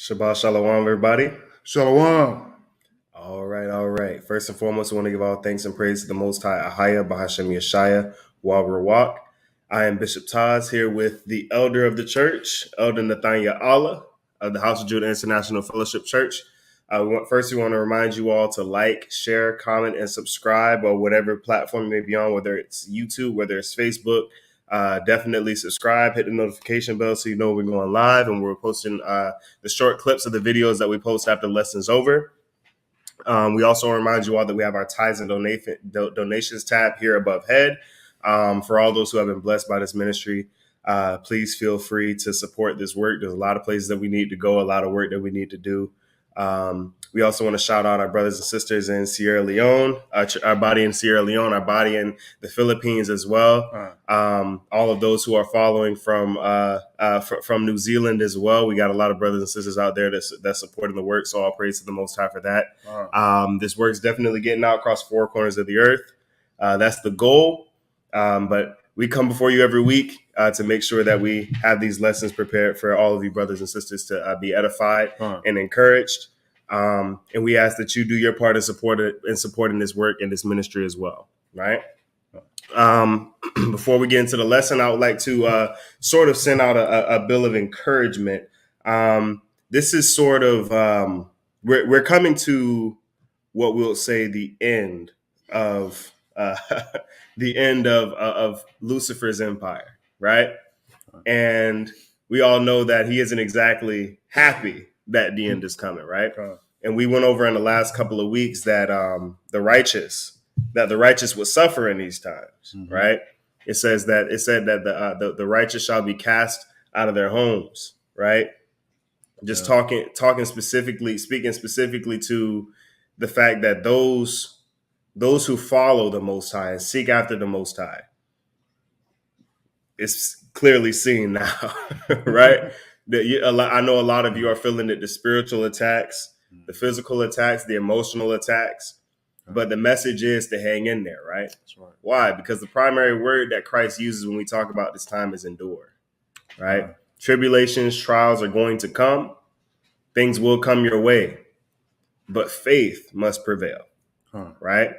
Shabbat Shalom, everybody. Shalom. All right, all right. First and foremost, I want to give all thanks and praise to the Most High, Ahaya, Bahashem Yeshaya, Wawrawak. I am Bishop Taz here with the elder of the church, Elder Nathaniel Allah of the House of Judah International Fellowship Church. First, we want to remind you all to like, share, comment, and subscribe or whatever platform you may be on, whether it's YouTube, whether it's Facebook. Definitely subscribe, hit the notification bell so you know we're going live, and we're posting the short clips of the videos that we post after lessons over. We also remind you all that we have our tithes and donations tab here above head. For all those who have been blessed by this ministry, please feel free to support this work. There's a lot of places that we need to go, a lot of work that we need to do. We also want to shout out our brothers and sisters in Sierra Leone, our body in Sierra Leone, our body in the Philippines as well. All of those who are following from New Zealand as well. We got a lot of brothers and sisters out there that's supporting the work. So all praise to the Most High for that. This work's definitely getting out across four corners of the earth. That's the goal. But we come before you every week to make sure that we have these lessons prepared for all of you brothers and sisters to be edified and encouraged. And we ask that you do your part in supporting this work and this ministry as well, right? Before we get into the lesson, I would like to sort of send out a bill of encouragement. This is sort of we're coming to what we'll say the end of Lucifer's empire, right? And we all know that he isn't exactly happy that the end is coming, right? And we went over in the last couple of weeks that the righteous would suffer in these times, right? It said that the righteous shall be cast out of their homes, right? Just speaking specifically to the fact that those who follow the Most High and seek after the Most High, it's clearly seen now, right? I know a lot of you are feeling it, the spiritual attacks, the physical attacks, the emotional attacks, but the message is to hang in there, right? That's right. Why? Because the primary word that Christ uses when we talk about this time is endure, right? Tribulations, trials are going to come. Things will come your way, but faith must prevail, right?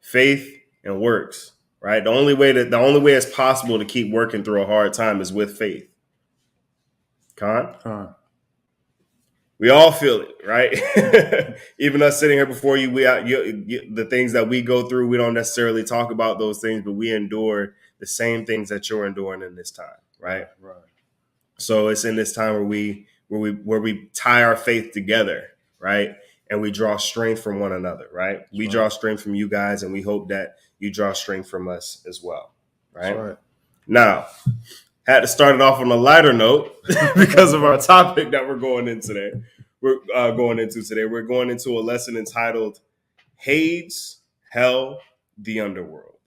Faith and works, right? The only way it's possible to keep working through a hard time is with faith. We all feel it, right? Even us sitting here before you, the things that we go through, we don't necessarily talk about those things, but we endure the same things that you're enduring in this time, right? Right. So it's in this time where we tie our faith together, right? And we draw strength from one another, right? We draw strength from you guys, and we hope that you draw strength from us as well, right? Now, had to start it off on a lighter note because of our topic that we're going into today. We're going into a lesson entitled Hades, Hell, the Underworld.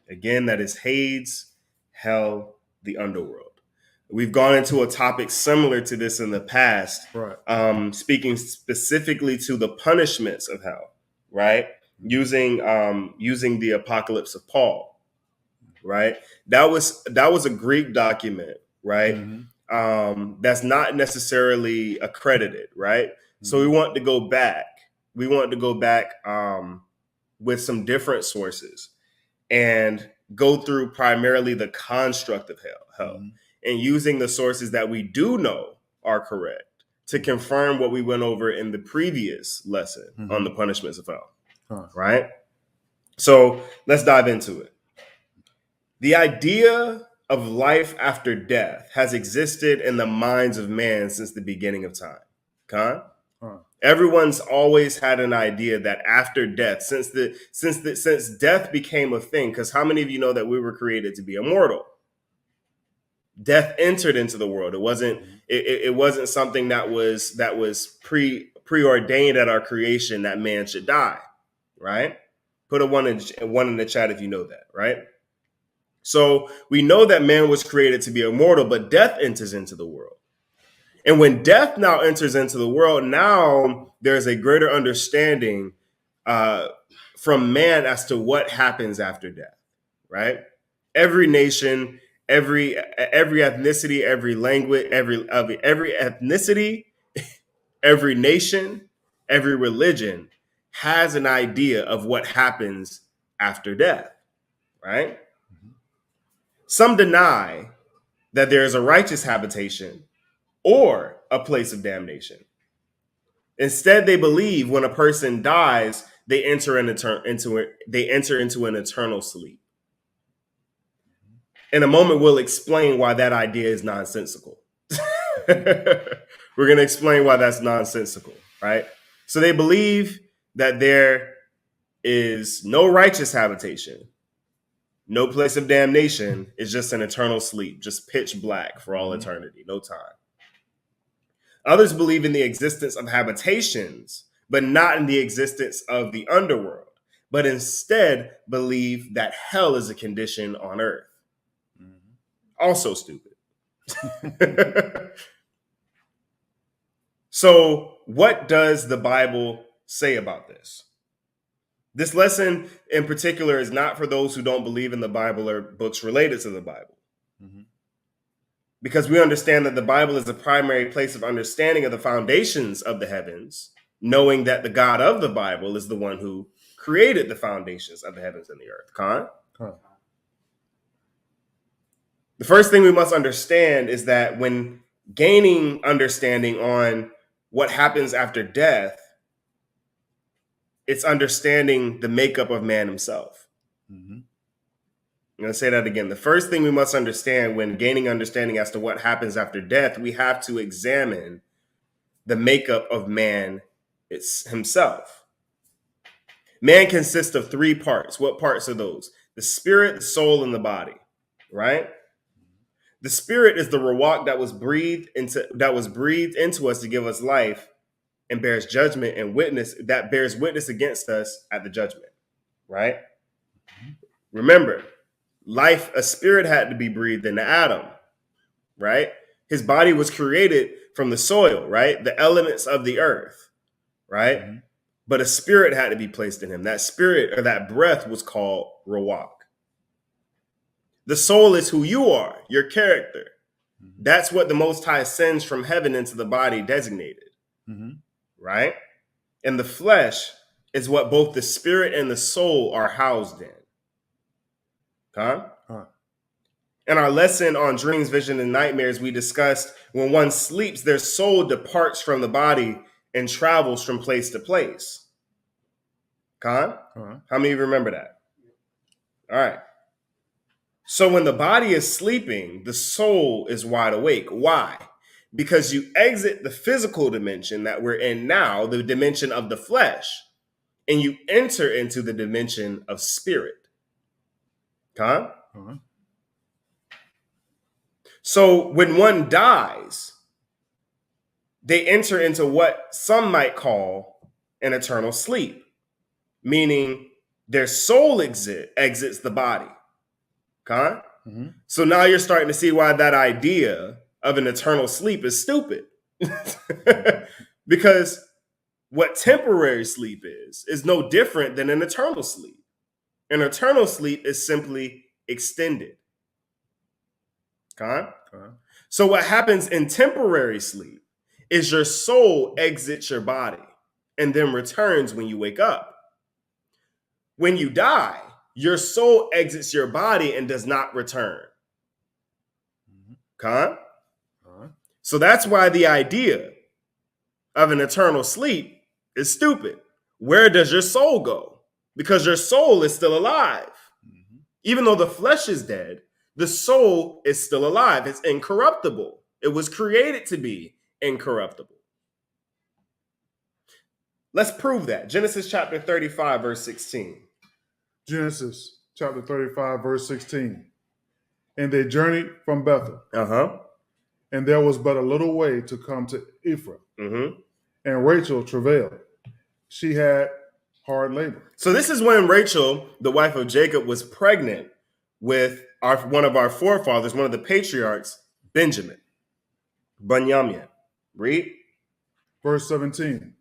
Again, that is Hades, Hell, the Underworld. We've gone into a topic similar to this in the past, speaking specifically to the punishments of hell, right? Using the Apocalypse of Paul, right? That was a Greek document, right? That's not necessarily accredited, right? So we want to go back. We want to go back with some different sources and go through primarily the construct of hell. And using the sources that we do know are correct to confirm what we went over in the previous lesson on the punishments of hell, right? So let's dive into it. The idea of life after death has existed in the minds of man since the beginning of time. Everyone's always had an idea that after death, since death became a thing, because how many of you know that we were created to be immortal? Death entered into the world. It wasn't something that was preordained at our creation that man should die, right? Put a one in the chat if you know that, right? So we know that man was created to be immortal, but death enters into the world. And when death now enters into the world, now there's a greater understanding from man as to what happens after death, right? Every nation, every ethnicity, every language, every ethnicity every nation, every religion has an idea of what happens after death, right? Some deny that there is a righteous habitation or a place of damnation. Instead, they believe when a person dies, they enter into an eternal sleep. In a moment, we'll explain why that idea is nonsensical. We're going to explain why that's nonsensical, right? So they believe that there is no righteous habitation, no place of damnation. It's just an eternal sleep, just pitch black for all eternity, no time. Others believe in the existence of habitations, but not in the existence of the underworld, but instead believe that hell is a condition on earth. Also stupid. So, what does the Bible say about this? This lesson in particular is not for those who don't believe in the Bible or books related to the Bible. Because we understand that the Bible is the primary place of understanding of the foundations of the heavens, knowing that the God of the Bible is the one who created the foundations of the heavens and the earth. Con? The first thing we must understand is that when gaining understanding on what happens after death, it's understanding the makeup of man himself. I'm going to say that again. The first thing we must understand when gaining understanding as to what happens after death, we have to examine the makeup of man himself. Man consists of three parts. What parts are those? The spirit, the soul, and the body, right? The spirit is the ruach that was breathed into us to give us life and bears judgment and bears witness against us at the judgment, right? Remember, a spirit had to be breathed into Adam, right? His body was created from the soil, right? The elements of the earth, right? But a spirit had to be placed in him. That spirit or that breath was called ruach. The soul is who you are, your character. That's what the Most High sends from heaven into the body designated, right? And the flesh is what both the spirit and the soul are housed in. In our lesson on dreams, vision, and nightmares, we discussed when one sleeps, their soul departs from the body and travels from place to place. How many of you remember that? All right. So when the body is sleeping, the soul is wide awake. Why? Because you exit the physical dimension that we're in now, the dimension of the flesh, and you enter into the dimension of spirit. So when one dies, they enter into what some might call an eternal sleep, meaning their soul exits the body. So now you're starting to see why that idea of an eternal sleep is stupid. Because what temporary sleep is no different than an eternal sleep. An eternal sleep is simply extended. So what happens in temporary sleep is your soul exits your body and then returns when you wake up. When you die, your soul exits your body and does not return. So that's why the idea of an eternal sleep is stupid. Where does your soul go? Because your soul is still alive. Even though the flesh is dead, the soul is still alive. It's incorruptible. It was created to be incorruptible. Let's prove that. Genesis chapter 35, verse 16. Genesis chapter 35, verse 16. And they journeyed from Bethel. And there was but a little way to come to Ephraim. And Rachel travailed. She had hard labor. So this is when Rachel, the wife of Jacob, was pregnant with one of our forefathers, one of the patriarchs, Benjamin. Bunyamin. Read. Verse 17.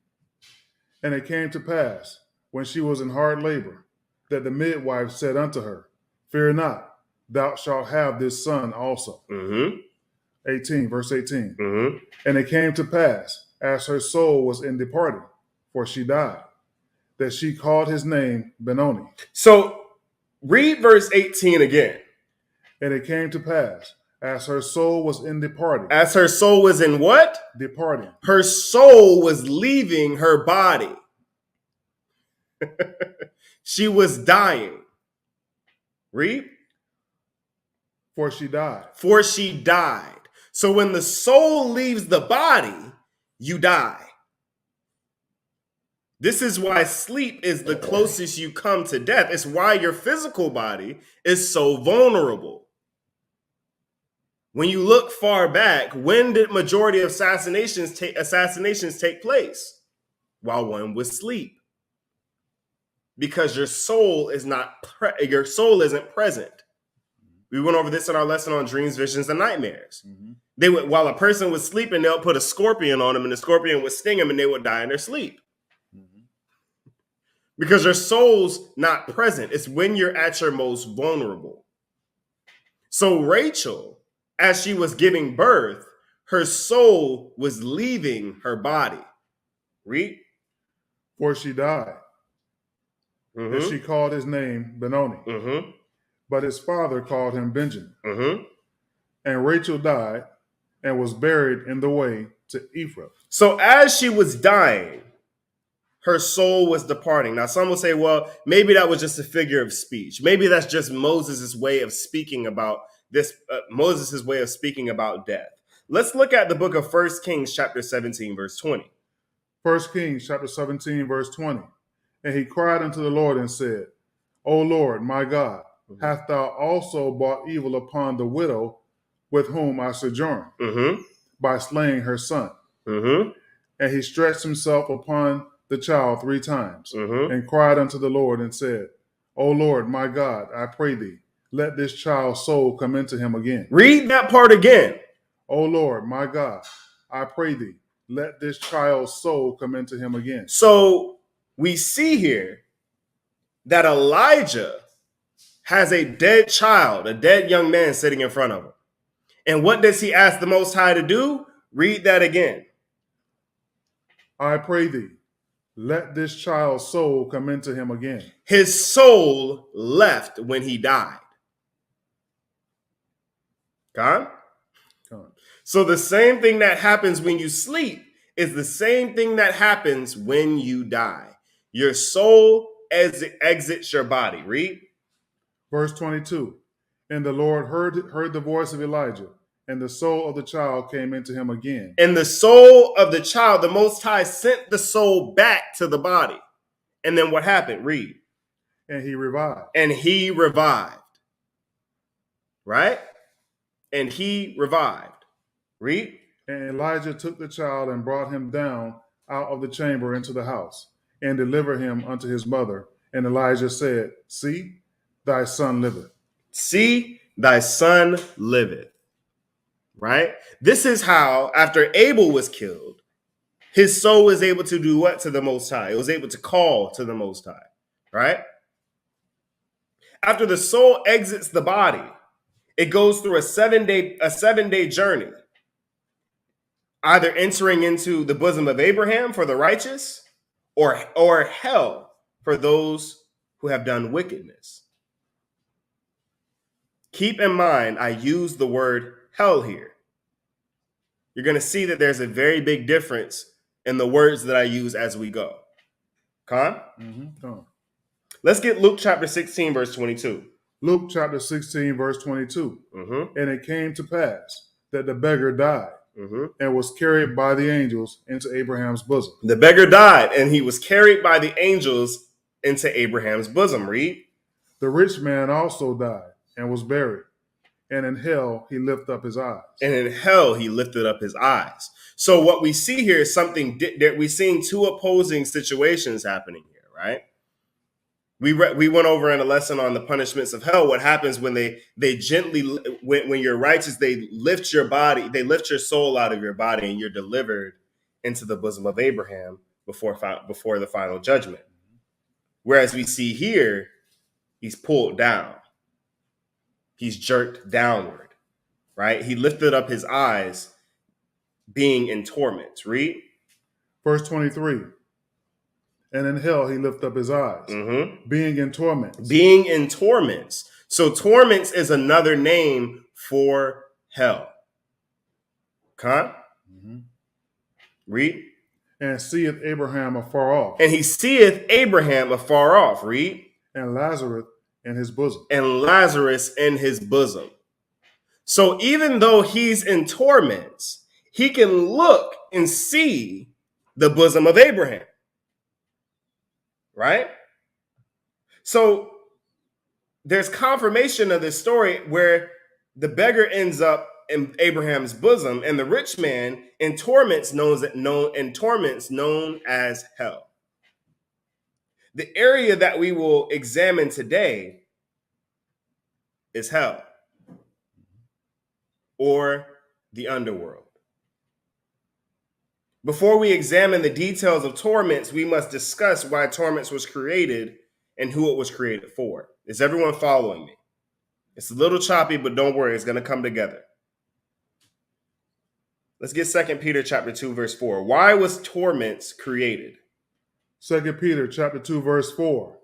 And it came to pass, when she was in hard labor, that the midwife said unto her, Fear not, thou shalt have this son also. 18, verse 18. And it came to pass, as her soul was in departing, for she died, that she called his name Benoni. So read verse 18 again. And it came to pass, as her soul was in departing. As her soul was in what? Departing. Her soul was leaving her body. She was dying. Read. For she died. For she died. So when the soul leaves the body, you die. This is why sleep is the closest you come to death. It's why your physical body is so vulnerable. When you look far back, when did majority of assassinations take place? While one was asleep. Because your soul isn't present. We went over this in our lesson on dreams, visions, and nightmares. Mm-hmm. While a person was sleeping, they'll put a scorpion on them, and the scorpion would sting them, and they would die in their sleep. Mm-hmm. Because your soul's not present. It's when you're at your most vulnerable. So Rachel, as she was giving birth, her soul was leaving her body. Read. For she died. Mm-hmm. And she called his name Benoni. Mm-hmm. But his father called him Benjamin. Mm-hmm. And Rachel died and was buried in the way to Ephraim. So as she was dying, her soul was departing. Now, some will say, well, maybe that was just a figure of speech. Maybe that's just Moses' way of speaking about this, Moses' way of speaking about death. Let's look at the book of 1 Kings chapter 17, verse 20. 1 Kings chapter 17, verse 20. And he cried unto the Lord and said, O Lord, my God, hast thou also brought evil upon the widow with whom I sojourn, by slaying her son? And he stretched himself upon the child 3 times, and cried unto the Lord and said, O Lord, my God, I pray thee, let this child's soul come into him again. Read that part again. O Lord, my God, I pray thee, let this child's soul come into him again. So we see here that Elijah has a dead child, a dead young man sitting in front of him. And what does he ask the Most High to do? Read that again. I pray thee, let this child's soul come into him again. His soul left when he died. Con? So the same thing that happens when you sleep is the same thing that happens when you die. Your soul exits your body. Read. Verse 22. And the Lord heard the voice of Elijah, and the soul of the child came into him again. And the soul of the child, the Most High sent the soul back to the body. And then what happened? Read. And he revived. And he revived. Right? And he revived. Read. And Elijah took the child and brought him down out of the chamber into the house, and delivered him unto his mother. And Elijah said, See, thy son liveth. See, thy son liveth. Right? This is how, after Abel was killed, his soul was able to do what to the Most High? It was able to call to the Most High. Right? After the soul exits the body, it goes through a seven day journey, either entering into the bosom of Abraham for the righteous, or hell for those who have done wickedness. Keep in mind, I use the word hell here. You're going to see that there's a very big difference in the words that I use as we go. Con? Con. Let's get Luke chapter 16, verse 22. Luke chapter 16, verse 22. And it came to pass that the beggar died and was carried by the angels into Abraham's bosom. The beggar died and he was carried by the angels into Abraham's bosom. Read. The rich man also died and was buried. And in hell, he lifted up his eyes. And in hell, he lifted up his eyes. So what we see here is something that we're seeing 2 opposing situations happening here, right? We went over in a lesson on the punishments of hell. What happens when they gently, when you're righteous, they lift your body, they lift your soul out of your body, and you're delivered into the bosom of Abraham before the final judgment. Whereas we see here, he's pulled down. He's jerked downward, right? He lifted up his eyes, being in torment. Read. Verse 23. And in hell he lifted up his eyes, being in torments. Being in torments. So torments is another name for hell. Con? Read. And seeth Abraham afar off. And he seeth Abraham afar off. Read. And Lazarus in his bosom. And Lazarus in his bosom. So even though he's in torments, he can look and see the bosom of Abraham. Right? So there's confirmation of this story where the beggar ends up in Abraham's bosom, and the rich man in torments known as hell. The area that we will examine today is hell, or the underworld. Before we examine the details of torments, we must discuss why torments was created and who it was created for. Is everyone following me? It's a little choppy, but don't worry, it's going to come together. Let's get 2 Peter chapter 2, verse 4. Why was torments created? 2 Peter chapter 2, verse 4.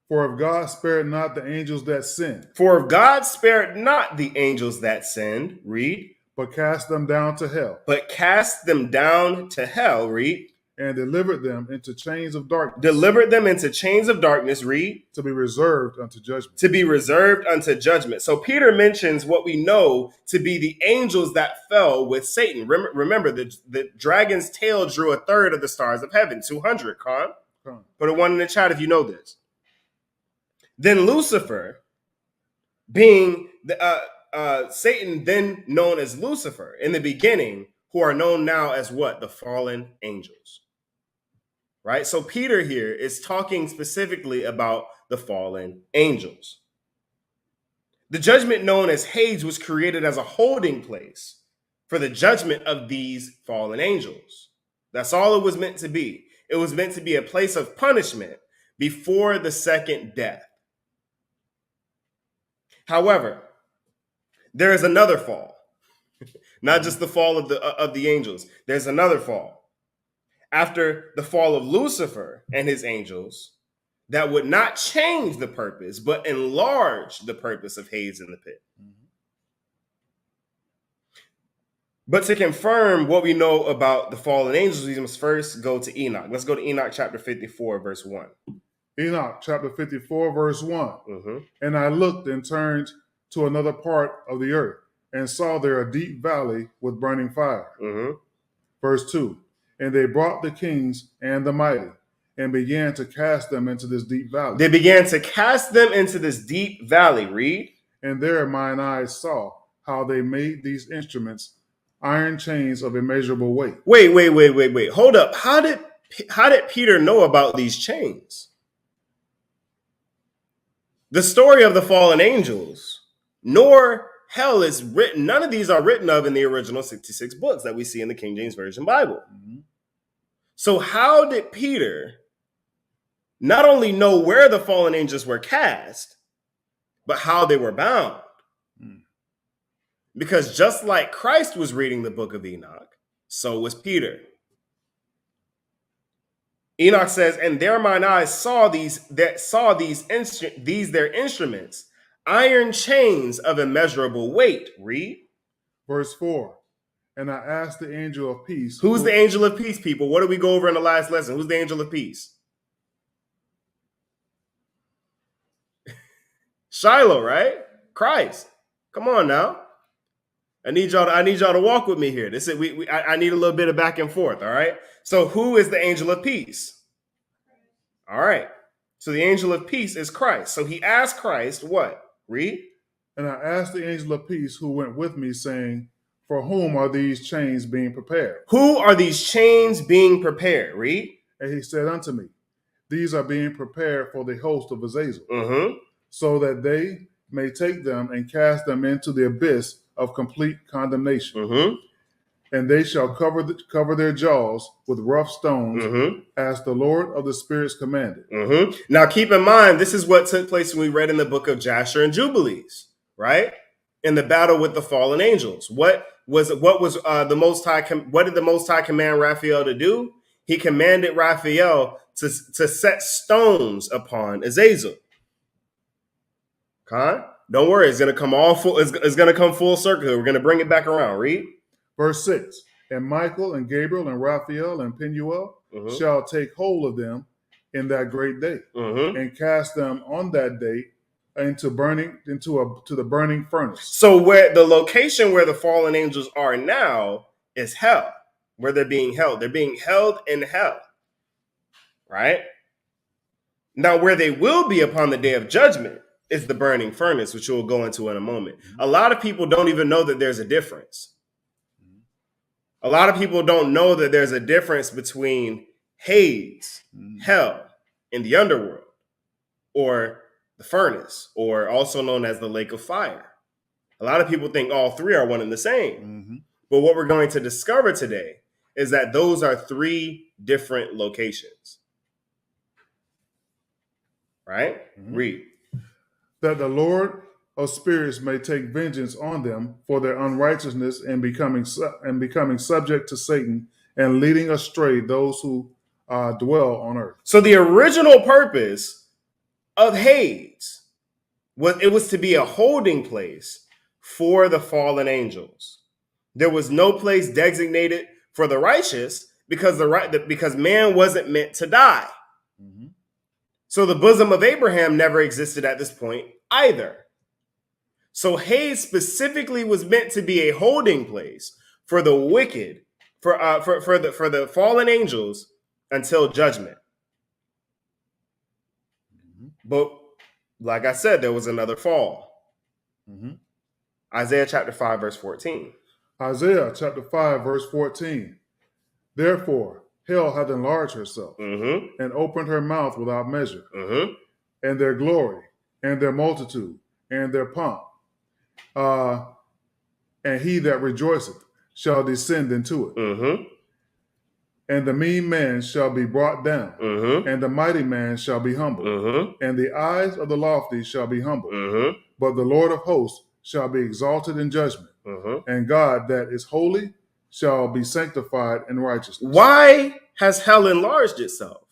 For if God spared not the angels that sinned. For if God spared not the angels that sinned, read. But cast them down to hell. But cast them down to hell, read. And delivered them into chains of darkness. Delivered them into chains of darkness, read. To be reserved unto judgment. To be reserved unto judgment. So Peter mentions what we know to be the angels that fell with Satan. Remember, the dragon's tail drew 1/3 of the stars of heaven, 200, Con. Put a 1 in the chat if you know this. Then Lucifer, being Satan, then known as Lucifer in the beginning, who are known now as what? The fallen angels. Right? So Peter here is talking specifically about the fallen angels. The judgment known as Hades was created as a holding place for the judgment of these fallen angels. That's all it was meant to be. It was meant to be a place of punishment before the second death. However, there is another fall. Not just the fall of the angels. There's another fall. After the fall of Lucifer and his angels, that would not change the purpose, but enlarge the purpose of Hades in the pit. But to confirm what we know about the fallen angels, we must first go to Enoch. Let's go to Enoch chapter 54, verse 1. Enoch chapter 54, verse 1. And I looked and turned to another part of the earth and saw there a deep valley with burning fire. Verse 2. And they brought the kings and the mighty and began to cast them into this deep valley. They began to cast them into this deep valley. Read. And there mine eyes saw how they made these instruments iron chains of immeasurable weight. Wait. Hold up. How did Peter know about these chains? The story of the fallen angels, nor hell is written. None of these are written of in the original 66 books that we see in the King James Version Bible. So how did Peter not only know where the fallen angels were cast, but how they were bound? Because just like Christ was reading the book of Enoch, so was Peter. Enoch says, and there mine eyes saw these their instruments, iron chains of immeasurable weight. Read. Verse 4. And I asked the angel of peace. Who's the angel of peace, people? What did we go over in the last lesson? Who's the angel of peace? Shiloh, right? Christ. Come on now. I need y'all to walk with me here. This is I need a little bit of back and forth, all right? So who is the angel of peace? All right. So the angel of peace is Christ. So he asked Christ what? Read. And I asked the angel of peace who went with me, saying, for whom are these chains being prepared? Who are these chains being prepared? Read. And he said unto me, these are being prepared for the host of Azazel, so that they may take them and cast them into the abyss of complete condemnation. And they shall cover their jaws with rough stones, as the Lord of the spirits commanded. Now keep in mind, this is what took place when we read in the book of Jasher and Jubilees, right? In the battle with the fallen angels. What was the Most High? What did the Most High command Raphael to do? He commanded Raphael to set stones upon Azazel. Okay? Don't worry, it's gonna come all full. It's gonna come full circle. We're gonna bring it back around. Read verse 6. And Michael and Gabriel and Raphael and Penuel shall take hold of them in that great day, and cast them on that day into the burning furnace. So where the location where the fallen angels are now is hell, where they're being held. They're being held in hell. Right? Now, where they will be upon the day of judgment is the burning furnace, which we'll go into in a moment. A lot of people don't even know that there's a difference. A lot of people don't know that there's a difference between Hades, hell, and the underworld, or the furnace, or also known as the lake of fire. A lot of people think all three are one and the same. But what we're going to discover today is that those are three different locations. Right? Read. That the Lord of spirits may take vengeance on them for their unrighteousness and becoming subject to Satan and leading astray those who dwell on earth. So the original purpose of Hades was to be a holding place for the fallen angels. There was no place designated for the righteous because man wasn't meant to die. So the bosom of Abraham never existed at this point either. So Hades specifically was meant to be a holding place for the wicked, for the fallen angels until judgment. But like I said, there was another fall. Isaiah chapter 5, verse 14. Isaiah chapter 5, verse 14. Therefore, hell hath enlarged herself and opened her mouth without measure, and their glory and their multitude and their pomp, and he that rejoiceth shall descend into it. And the mean man shall be brought down, and the mighty man shall be humbled, and the eyes of the lofty shall be humbled. But the Lord of hosts shall be exalted in judgment, and God that is holy shall be sanctified in righteousness. Why has hell enlarged itself?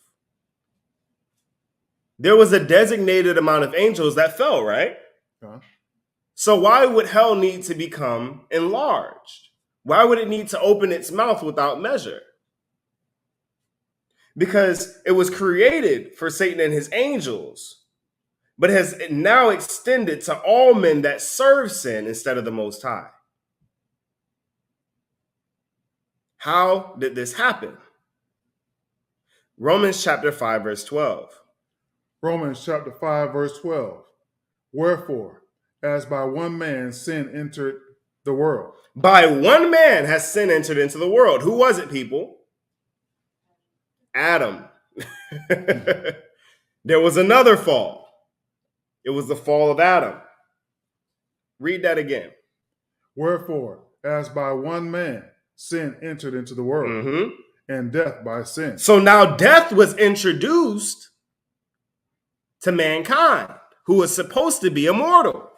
There was a designated amount of angels that fell, right? So why would hell need to become enlarged? Why would it need to open its mouth without measure? Because it was created for Satan and his angels, but has now extended to all men that serve sin instead of the Most High. How did this happen? Romans chapter 5, verse 12. Romans chapter 5, verse 12. Wherefore, as by one man sin entered the world. By one man has sin entered into the world. Who was it, people? Adam. There was another fall. It was the fall of Adam. Read that again. Wherefore, as by one man sin entered into the world, and death by sin. So now death was introduced to mankind, who was supposed to be immortal.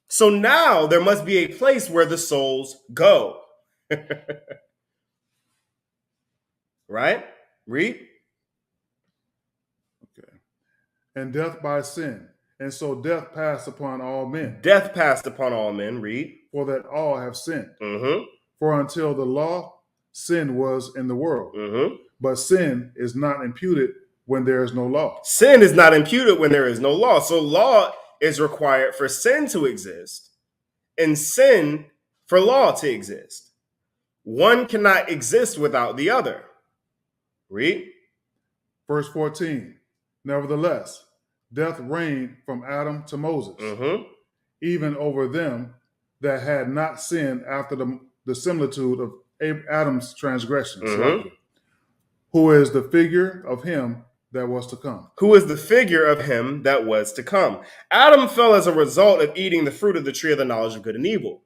So now there must be a place where the souls go. Right? Read. Okay. And death by sin. And so death passed upon all men. Death passed upon all men. Read. For that all have sinned. For until the law, sin was in the world. But sin is not imputed when there is no law. Sin is not imputed when there is no law. So law is required for sin to exist, and sin for law to exist. One cannot exist without the other. Read. Verse 14. Nevertheless, death reigned from Adam to Moses, even over them that had not sinned after the similitude of Adam's transgressions, who is the figure of him that was to come. Who is the figure of him that was to come. Adam fell as a result of eating the fruit of the tree of the knowledge of good and evil.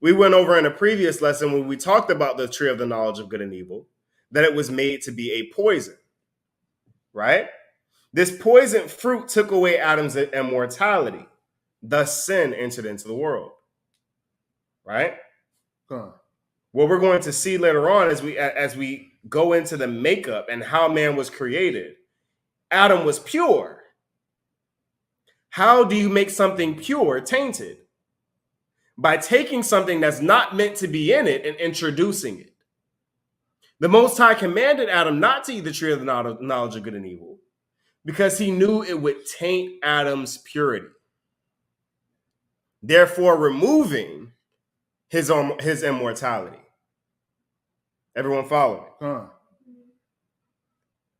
We went over in a previous lesson when we talked about the tree of the knowledge of good and evil, that it was made to be a poison, right? This poison fruit took away Adam's immortality. Thus sin entered into the world, right? What we're going to see later on as we go into the makeup and how man was created, Adam was pure. How do you make something pure tainted? By taking something that's not meant to be in it and introducing it. The Most High commanded Adam not to eat the tree of the knowledge of good and evil because he knew it would taint Adam's purity, therefore removing his immortality. Everyone follow me?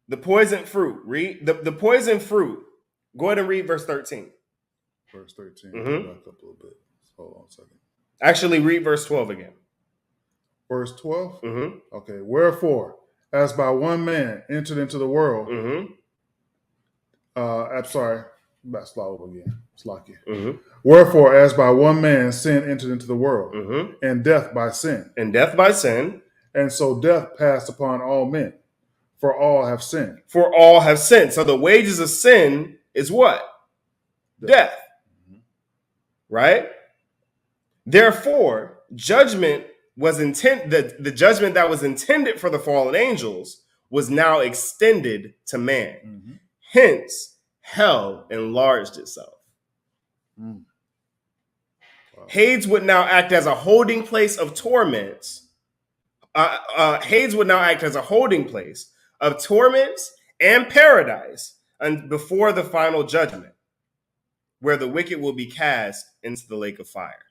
The poison fruit. Read the poison fruit. Go ahead and read verse 13. Verse 13. Mm-hmm. Back up a little bit. Hold on a second. Actually, read verse 12 again. Verse 12? Mm-hmm. Okay. Wherefore, as by one man entered into the world. Mm-hmm. I'm sorry. Let's start over again. It's lucky. Mm-hmm. Wherefore, as by one man sin entered into the world, mm-hmm. and death by sin. And death by sin. And so death passed upon all men, for all have sinned. For all have sinned. So the wages of sin is what? Death. Mm-hmm. Right? Therefore, judgment was the judgment that was intended for the fallen angels was now extended to man. Mm-hmm. Hence, hell enlarged itself. Mm. Wow. Hades would now act as a holding place of torments. Hades would now act as a holding place of torments and paradise and before the final judgment, where the wicked will be cast into the lake of fire.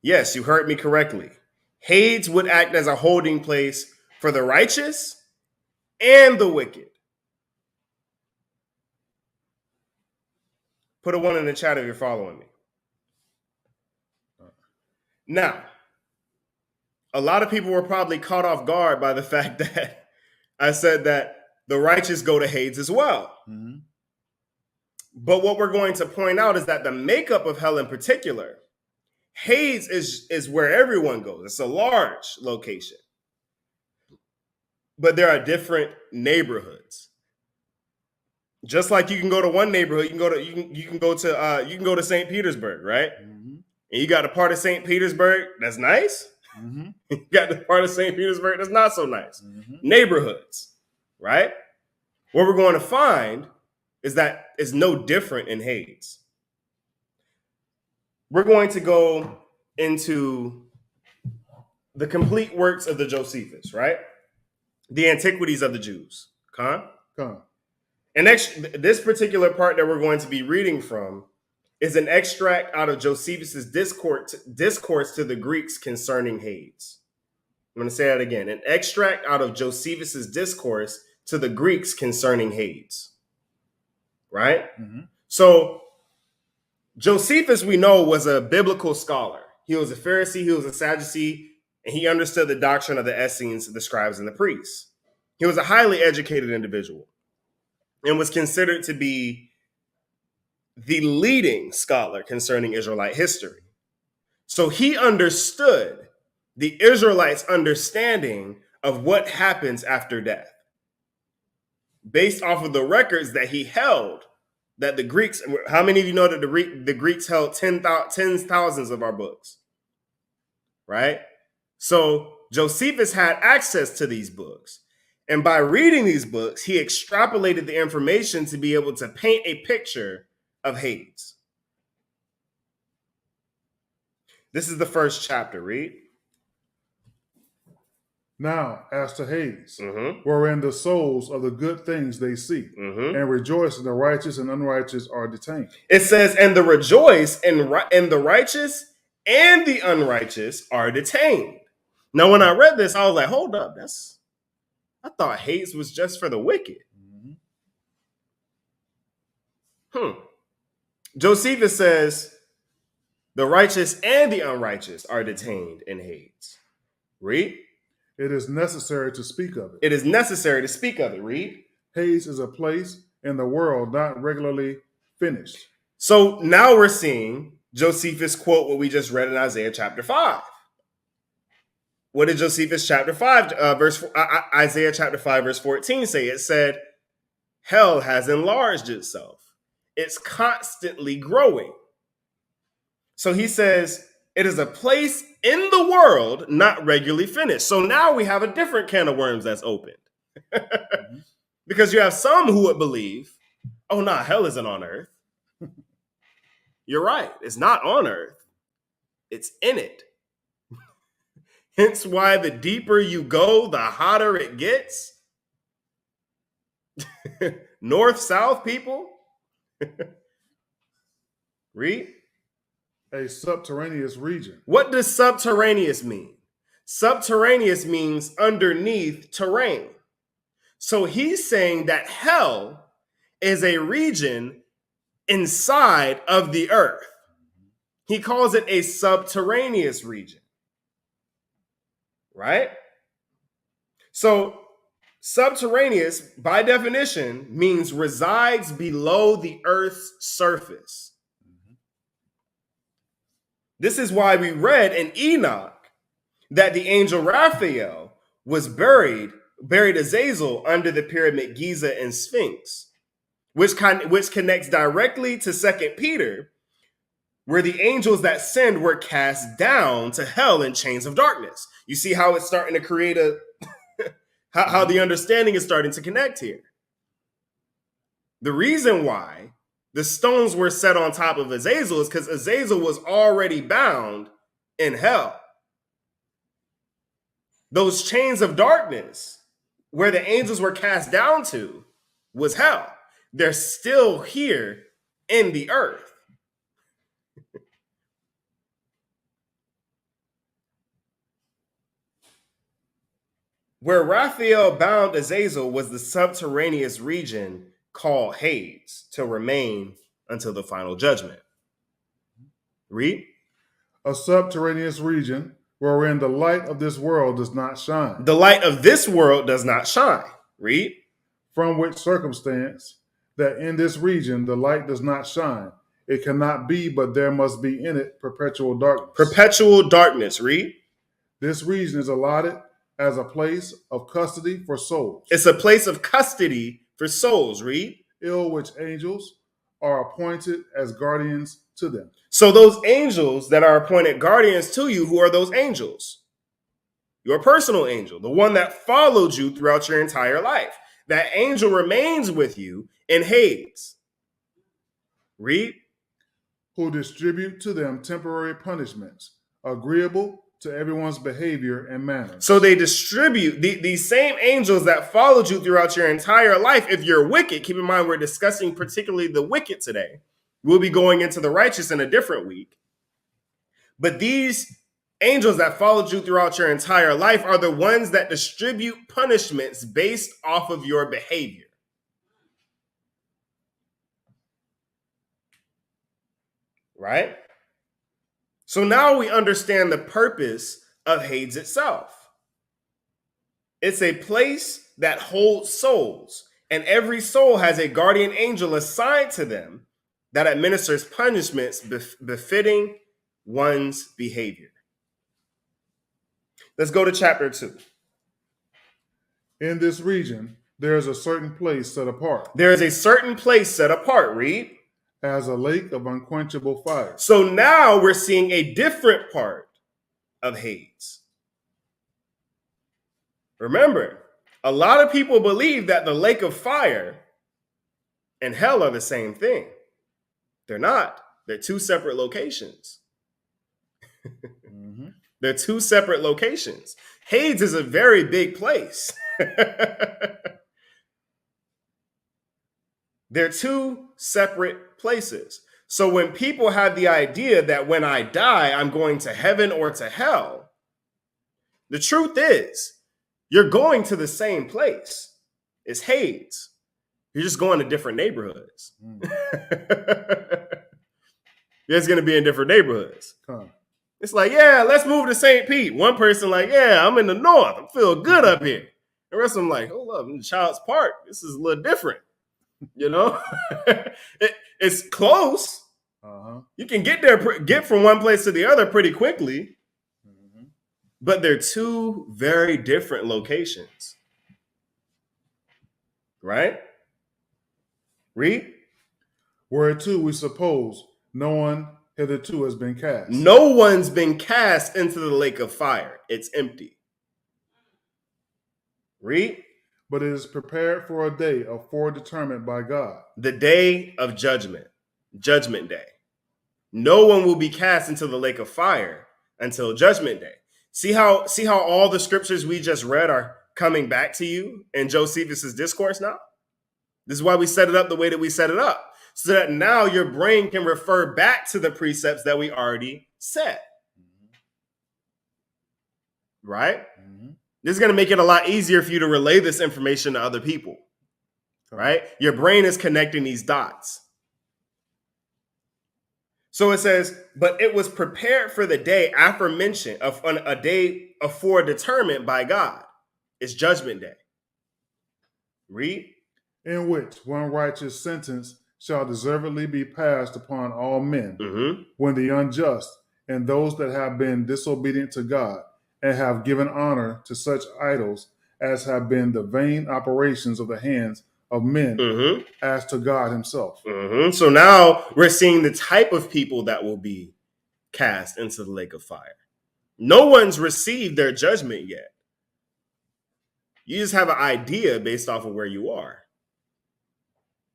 Yes, you heard me correctly. Hades would act as a holding place for the righteous and the wicked. Put a 1 in the chat if you're following me. Now, a lot of people were probably caught off guard by the fact that I said that the righteous go to Hades as well. Mm-hmm. But what we're going to point out is that the makeup of hell in particular, Hades is where everyone goes. It's a large location. But there are different neighborhoods. Just like you can go to one neighborhood, you can go to St. Petersburg, right? Mm-hmm. And you got a part of St. Petersburg that's nice. Mm-hmm. You got the part of St. Petersburg that's not so nice. Mm-hmm. Neighborhoods, right? What we're going to find is that it's no different in Hades. We're going to go into the complete works of the Josephus, right? The antiquities of the Jews. Con? And this particular part that we're going to be reading from is an extract out of Josephus's discourse to the Greeks concerning Hades. I'm going to say that again. An extract out of Josephus's discourse to the Greeks concerning Hades. Right? Mm-hmm. So Josephus, we know, was a biblical scholar. He was a Pharisee, he was a Sadducee, and he understood the doctrine of the Essenes, the scribes, and the priests. He was a highly educated individual and was considered to be the leading scholar concerning Israelite history. So he understood the Israelites' understanding of what happens after death, based off of the records that he held, that the Greeks, how many of you know that the Greeks held tens thousands of our books, right? So Josephus had access to these books. And by reading these books, he extrapolated the information to be able to paint a picture of Hades. This is the first chapter. Read. Now, as to Hades, mm-hmm. wherein the souls of the good things they seek, mm-hmm. and rejoice in the righteous and unrighteous are detained. It says, and the rejoice and the righteous and the unrighteous are detained. Now, when I read this, I was like, hold up, I thought Hades was just for the wicked. Mm-hmm. Josephus says, the righteous and the unrighteous are detained in Hades. Read. It is necessary to speak of it. It is necessary to speak of it. Read. Hades is a place in the world not regularly finished. So now we're seeing Josephus quote what we just read in Isaiah chapter 5. What did Josephus chapter 5, Isaiah chapter 5, verse 14 say? It said, hell has enlarged itself. It's constantly growing. So he says, It is a place in the world not regularly finished. So now we have a different can of worms that's opened. Because you have some who would believe, oh, no, hell isn't on earth. You're right. It's not on earth. It's in it. Hence why the deeper you go, the hotter it gets. North, south, people. Read. A subterraneous region. What does subterraneous mean? Subterraneous means underneath terrain. So he's saying that hell is a region inside of the earth. He calls it a subterraneous region. Right? So subterraneous, by definition, means resides below the earth's surface. This is why we read in Enoch that the angel Raphael was buried Azazel under the pyramid Giza and Sphinx, which connects directly to 2 Peter, where the angels that sinned were cast down to hell in chains of darkness. You see how it's starting to create how the understanding is starting to connect here. The reason why the stones were set on top of Azazel is because Azazel was already bound in hell. Those chains of darkness where the angels were cast down to was hell. They're still here in the earth. Where Raphael bound Azazel was the subterraneous region called Hades to remain until the final judgment. Read. A subterraneous region wherein the light of this world does not shine. The light of this world does not shine. Read. From which circumstance that in this region the light does not shine. It cannot be, but there must be in it perpetual darkness. Perpetual darkness. Read. This region is allotted as a place of custody for souls. It's a place of custody for souls. Read. Ill which angels are appointed as guardians to them. So those angels that are appointed guardians to you, who are those angels? Your personal angel, the one that followed you throughout your entire life. That angel remains with you in Hades. Read. Who distribute to them temporary punishments, agreeable to everyone's behavior and manners. So they distribute these same angels that followed you throughout your entire life. If you're wicked, keep in mind we're discussing particularly the wicked today. We'll be going into the righteous in a different week. But these angels that followed you throughout your entire life are the ones that distribute punishments based off of your behavior. Right? So now we understand the purpose of Hades itself. It's a place that holds souls, and every soul has a guardian angel assigned to them that administers punishments befitting one's behavior. Let's go to chapter 2. In this region, there is a certain place set apart. There is a certain place set apart. Read. As a lake of unquenchable fire. So now we're seeing a different part of Hades. Remember, a lot of people believe that the lake of fire and hell are the same thing. They're not. They're two separate locations. They're two separate locations. Hades is a very big place. They're two separate places. So when people have the idea that when I die, I'm going to heaven or to hell, the truth is you're going to the same place. It's Hades. You're just going to different neighborhoods. It's going to be in different neighborhoods. It's like, yeah, let's move to St. Pete. One person like, yeah, I'm in the north. I feel good up here. The rest of them like, hold up, I'm in Child's Park. This is a little different. You know, it's close. You can get from one place to the other pretty quickly. But they're two very different locations. Right? Read. Whereto we suppose no one hitherto has been cast. No one's been cast into the lake of fire. It's empty. Read. But it is prepared for a day aforedetermined by God. The day of judgment. Judgment day. No one will be cast into the lake of fire until judgment day. See how all the scriptures we just read are coming back to you in Josephus's discourse now? This is why we set it up the way that we set it up, so that now your brain can refer back to the precepts that we already set. Right? Mm-hmm. This is going to make it a lot easier for you to relay this information to other people. Right? Your brain is connecting these dots. So it says, but it was prepared for the day aforementioned, of a day aforedetermined by God. It's judgment day. Read. In which one righteous sentence shall deservedly be passed upon all men, mm-hmm. when the unjust and those that have been disobedient to God and have given honor to such idols as have been the vain operations of the hands of men, mm-hmm. as to God himself. Mm-hmm. So now we're seeing the type of people that will be cast into the lake of fire. No one's received their judgment yet. You just have an idea based off of where you are,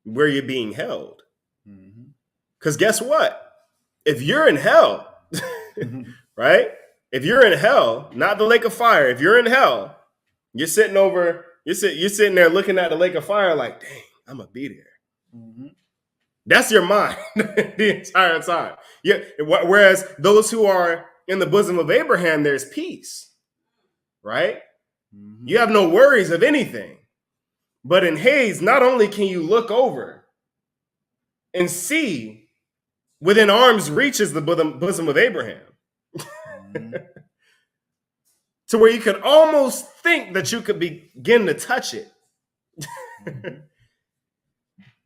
where you're being held. Because guess what? If you're in hell, mm-hmm. right? If you're in hell, not the lake of fire, if you're in hell, you're sitting there looking at the lake of fire like, dang, I'm going to be there. Mm-hmm. That's your mind the entire time. Yeah. Whereas those who are in the bosom of Abraham, there's peace, right? Mm-hmm. You have no worries of anything. But in Hades, not only can you look over and see within arm's reach is the bosom of Abraham, mm-hmm. to where you could almost think that you could begin to touch it. Mm-hmm.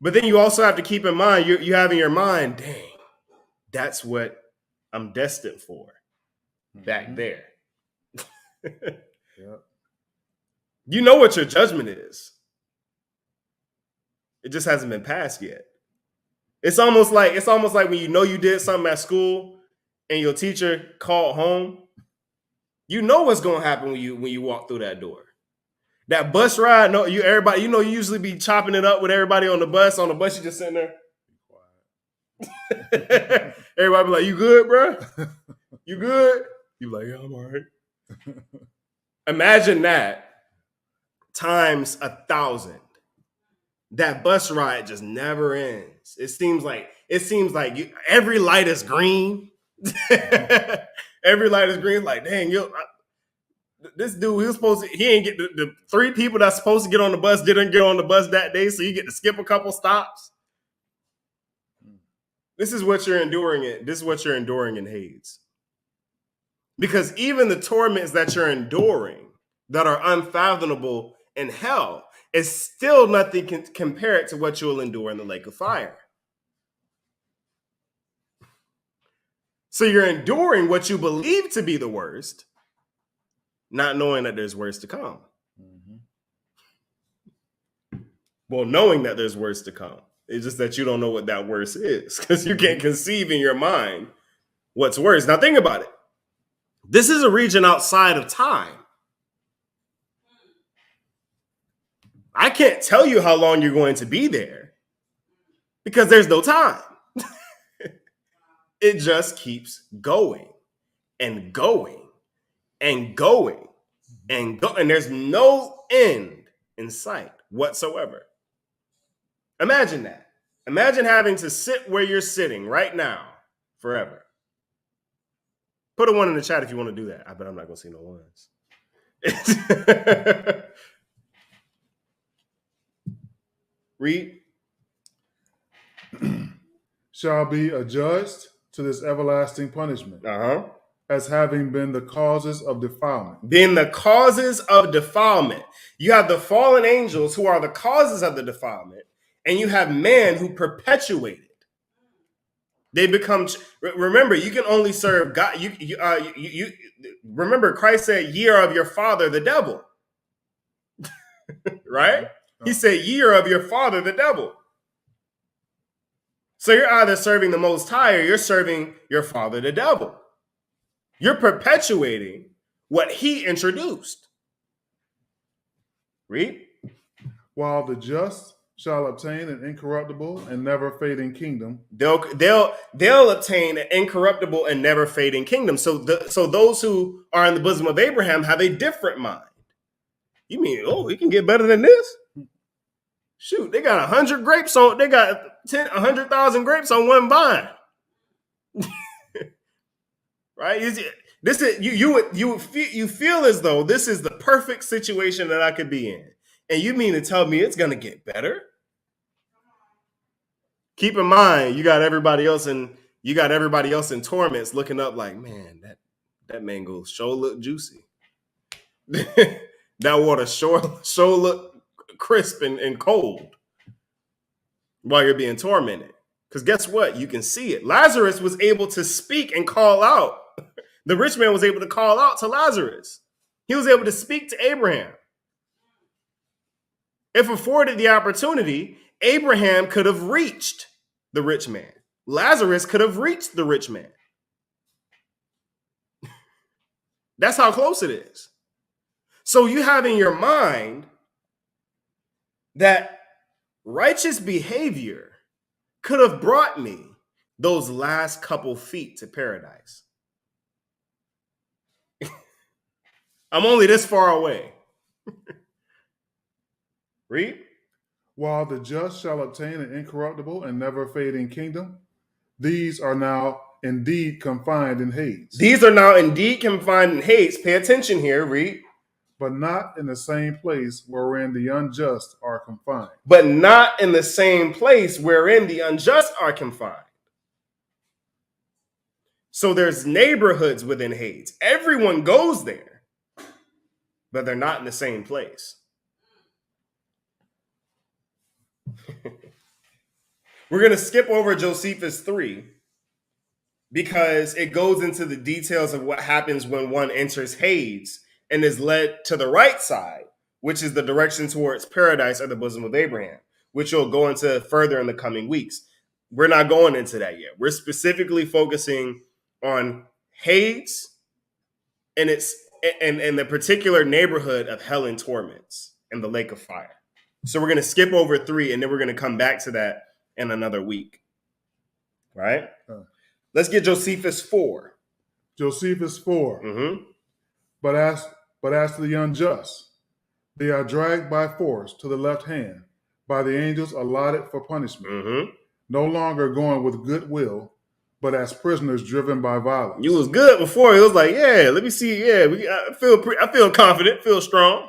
But then you also have to keep in mind, you have in your mind, dang, that's what I'm destined for, mm-hmm. back there. Yep. You know what your judgment is. It just hasn't been passed yet. It's almost like when you know you did something at school and your teacher called home. You know what's going to happen when you walk through that door. That bus ride, you usually be chopping it up with everybody on the bus. On the bus, you just sitting there. Everybody be like, "You good, bro? You good?" You like, "Yeah, I'm all right." Imagine that times 1,000. That bus ride just never ends. It seems like every light is green. Every light is green. Like, dang, this dude, he ain't get the 3 people that's supposed to get on the bus didn't get on the bus that day, so you get to skip a couple stops. This is what you're enduring in Hades. Because even the torments that you're enduring that are unfathomable in hell is still nothing compared to what you'll endure in the lake of fire. So you're enduring what you believe to be the worst, not knowing that there's worse to come. Mm-hmm. Well, knowing that there's worse to come. It's just that you don't know what that worse is because you can't conceive in your mind what's worse. Now think about it. This is a region outside of time. I can't tell you how long you're going to be there because there's no time. It just keeps going and going and going and go, and there's no end in sight whatsoever. Imagine that. Imagine having to sit where you're sitting right now forever. Put a 1 in the chat if you want to do that. I bet I'm not going to see no ones. Read. Shall be adjudged to this everlasting punishment, as having been the causes of defilement. Being the causes of defilement. You have the fallen angels who are the causes of the defilement, and you have man who perpetuate it. They become. Remember, you can only serve God. You remember, Christ said, "Ye are of your father, the devil." Right? He said, "Ye are of your father, the devil." So you're either serving the Most High or you're serving your father, the devil. You're perpetuating what he introduced. Read. While the just shall obtain an incorruptible and never fading kingdom. They'll obtain an incorruptible and never fading kingdom. So those who are in the bosom of Abraham have a different mind. You mean, oh, it can get better than this? Shoot, they got 100 grapes on. They got 100,000 grapes on one vine. Right? This is you feel as though this is the perfect situation that I could be in, and you mean to tell me it's gonna get better? Keep in mind, you got everybody else in torments looking up like, man, that mango sure look juicy. That water sure look crisp and cold while you're being tormented. Because guess what? You can see it. Lazarus was able to speak and call out. The rich man was able to call out to Lazarus. He was able to speak to Abraham. If afforded the opportunity, Abraham could have reached the rich man. Lazarus could have reached the rich man. That's how close it is. So you have in your mind that righteous behavior could have brought me those last couple feet to paradise. I'm only this far away. Read. While the just shall obtain an incorruptible and never fading kingdom, these are now indeed confined in Hades. These are now indeed confined in Hades. Pay attention here, read. But not in the same place wherein the unjust are confined. But not in the same place wherein the unjust are confined. So there's neighborhoods within Hades. Everyone goes there, but they're not in the same place. We're going to skip over Josephus 3 because it goes into the details of what happens when one enters Hades and is led to the right side, which is the direction towards paradise or the bosom of Abraham, which you'll go into further in the coming weeks. We're not going into that yet. We're specifically focusing on Hades and the particular neighborhood of hell and torments and the lake of fire. So we're going to skip over 3, and then we're going to come back to that in another week. Right? Let's get Josephus 4. Josephus 4. Mm-hmm. But as to the unjust, they are dragged by force to the left hand by the angels allotted for punishment, Mm-hmm. no longer going with goodwill, but as prisoners driven by violence. You was good before. It was like, yeah, let me see. Yeah, I feel confident, feel strong.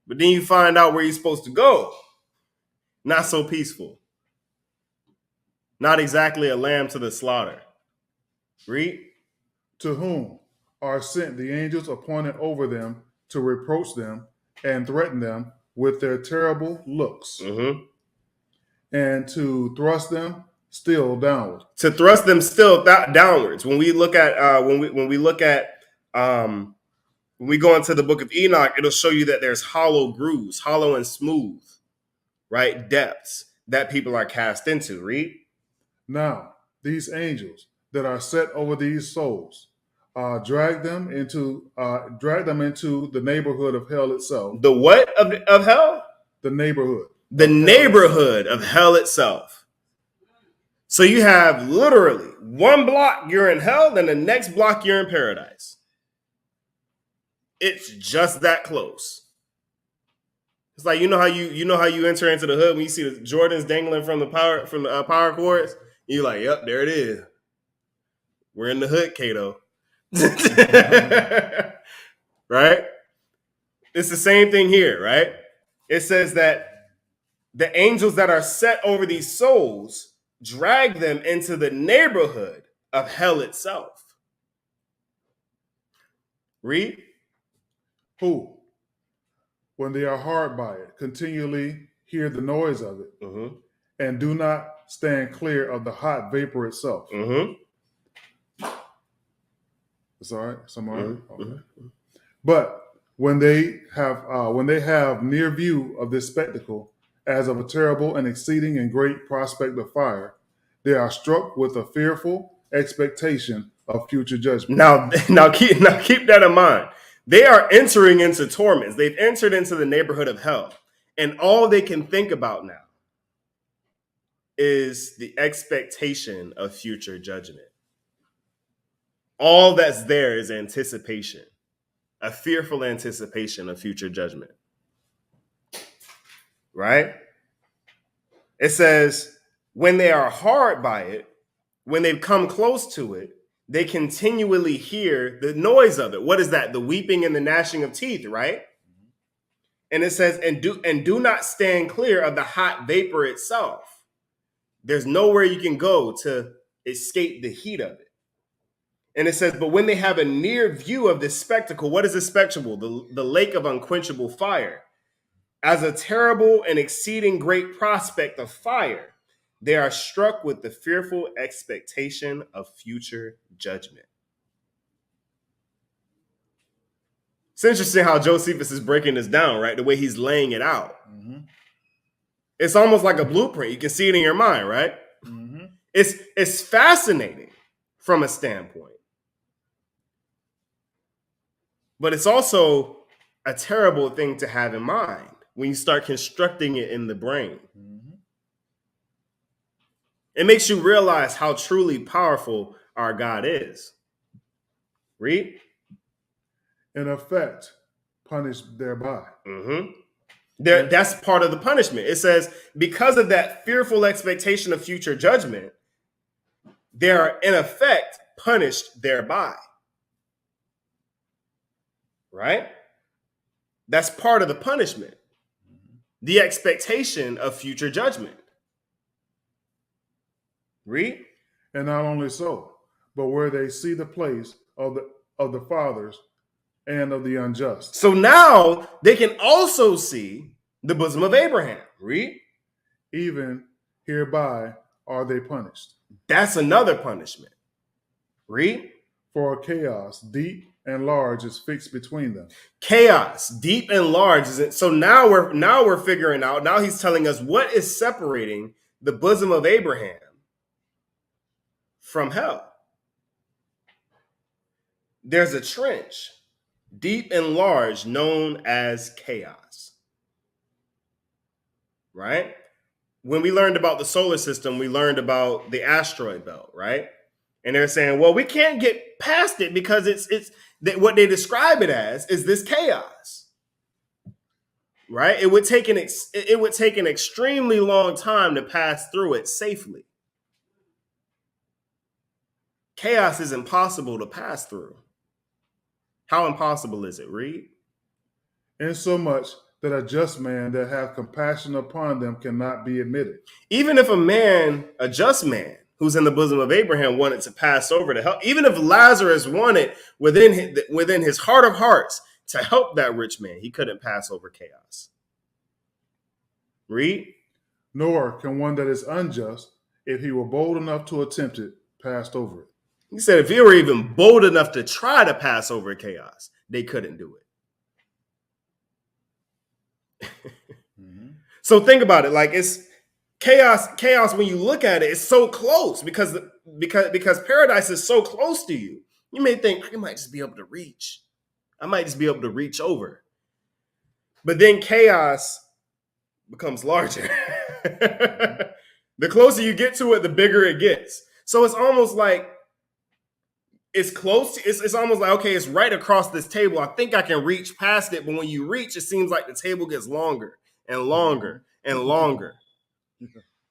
But then you find out where you're supposed to go. Not so peaceful. Not exactly a lamb to the slaughter. Read. To whom are sent the angels appointed over them to reproach them and threaten them with their terrible looks, Mm-hmm. and to thrust them still downward. To thrust them still downwards. When we look at when we go into the book of Enoch, it'll show you that there's hollow grooves, hollow and smooth, right? Depths that people are cast into. Read. Now, these angels that are set over these souls drag them into the neighborhood of hell itself. The what of hell? The neighborhood. The neighborhood of hell itself. So you have literally one block you're in hell, then the next block you're in paradise. It's just that close. It's like you know how you enter into the hood when you see the Jordans dangling from the power cords. You're like, yep, there it is. We're in the hood, Kato. Right? It's the same thing here, right? It says that the angels that are set over these souls drag them into the neighborhood of hell itself. Read. Who, when they are hard by it, continually hear the noise of it, Mm-hmm. and do not stand clear of the hot vapor itself. Mm-hmm. It's all right. It's all right. Mm-hmm. Okay. But when they have near view of this spectacle, as of a terrible and exceeding and great prospect of fire, they are struck with a fearful expectation of future judgment. Now keep that in mind. They are entering into torments. They've entered into the neighborhood of hell. And all they can think about now is the expectation of future judgment. All that's there is anticipation, a fearful anticipation of future judgment. Right? It says, when they are hard by it, when they've come close to it, they continually hear the noise of it. What is that? The weeping and the gnashing of teeth, right? And it says, and do not stand clear of the hot vapor itself. There's nowhere you can go to escape the heat of it. And it says, but when they have a near view of this spectacle, what is this spectacle? The lake of unquenchable fire. As a terrible and exceeding great prospect of fire, they are struck with the fearful expectation of future judgment. It's interesting how Josephus is breaking this down, right? The way he's laying it out. Mm-hmm. It's almost like a blueprint. You can see it in your mind, right? Mm-hmm. It's fascinating from a standpoint. But it's also a terrible thing to have in mind when you start constructing it in the brain. Mm-hmm. It makes you realize how truly powerful our God is. Read. In effect, punished thereby. Mm-hmm. That's part of the punishment. It says, because of that fearful expectation of future judgment, they are in effect punished thereby. Right? That's part of the punishment. The expectation of future judgment. Read. And not only so, but where they see the place of the fathers and of the unjust. So now they can also see the bosom of Abraham. Read. Even hereby are they punished. That's another punishment. Read. For chaos deep and large is fixed between them. Chaos deep and large is it? So now we're figuring out. Now he's telling us what is separating the bosom of Abraham from hell. There's a trench, deep and large, known as chaos. Right? When we learned about the solar system, we learned about the asteroid belt, right? And they're saying, well, we can't get past it because it's what they describe it as is this chaos. Right? It would take an extremely long time to pass through it safely. Chaos is impossible to pass through. How impossible is it? Read. Insomuch that a just man that hath compassion upon them cannot be admitted. Even if a just man, who's in the bosom of Abraham, wanted to pass over to help, even if Lazarus wanted within his heart of hearts to help that rich man, he couldn't pass over chaos. Read. Nor can one that is unjust, if he were bold enough to attempt it, pass over it. He said if he were even bold enough to try to pass over chaos, they couldn't do it. Mm-hmm. So think about it. Like it's chaos when you look at it, it's so close because paradise is so close to you. You may think I might just be able to reach. I might just be able to reach over. But then chaos becomes larger. The closer you get to it, the bigger it gets. So it's almost like it's close. It's almost like, okay, it's right across this table. I think I can reach past it. But when you reach, it seems like the table gets longer and longer and longer.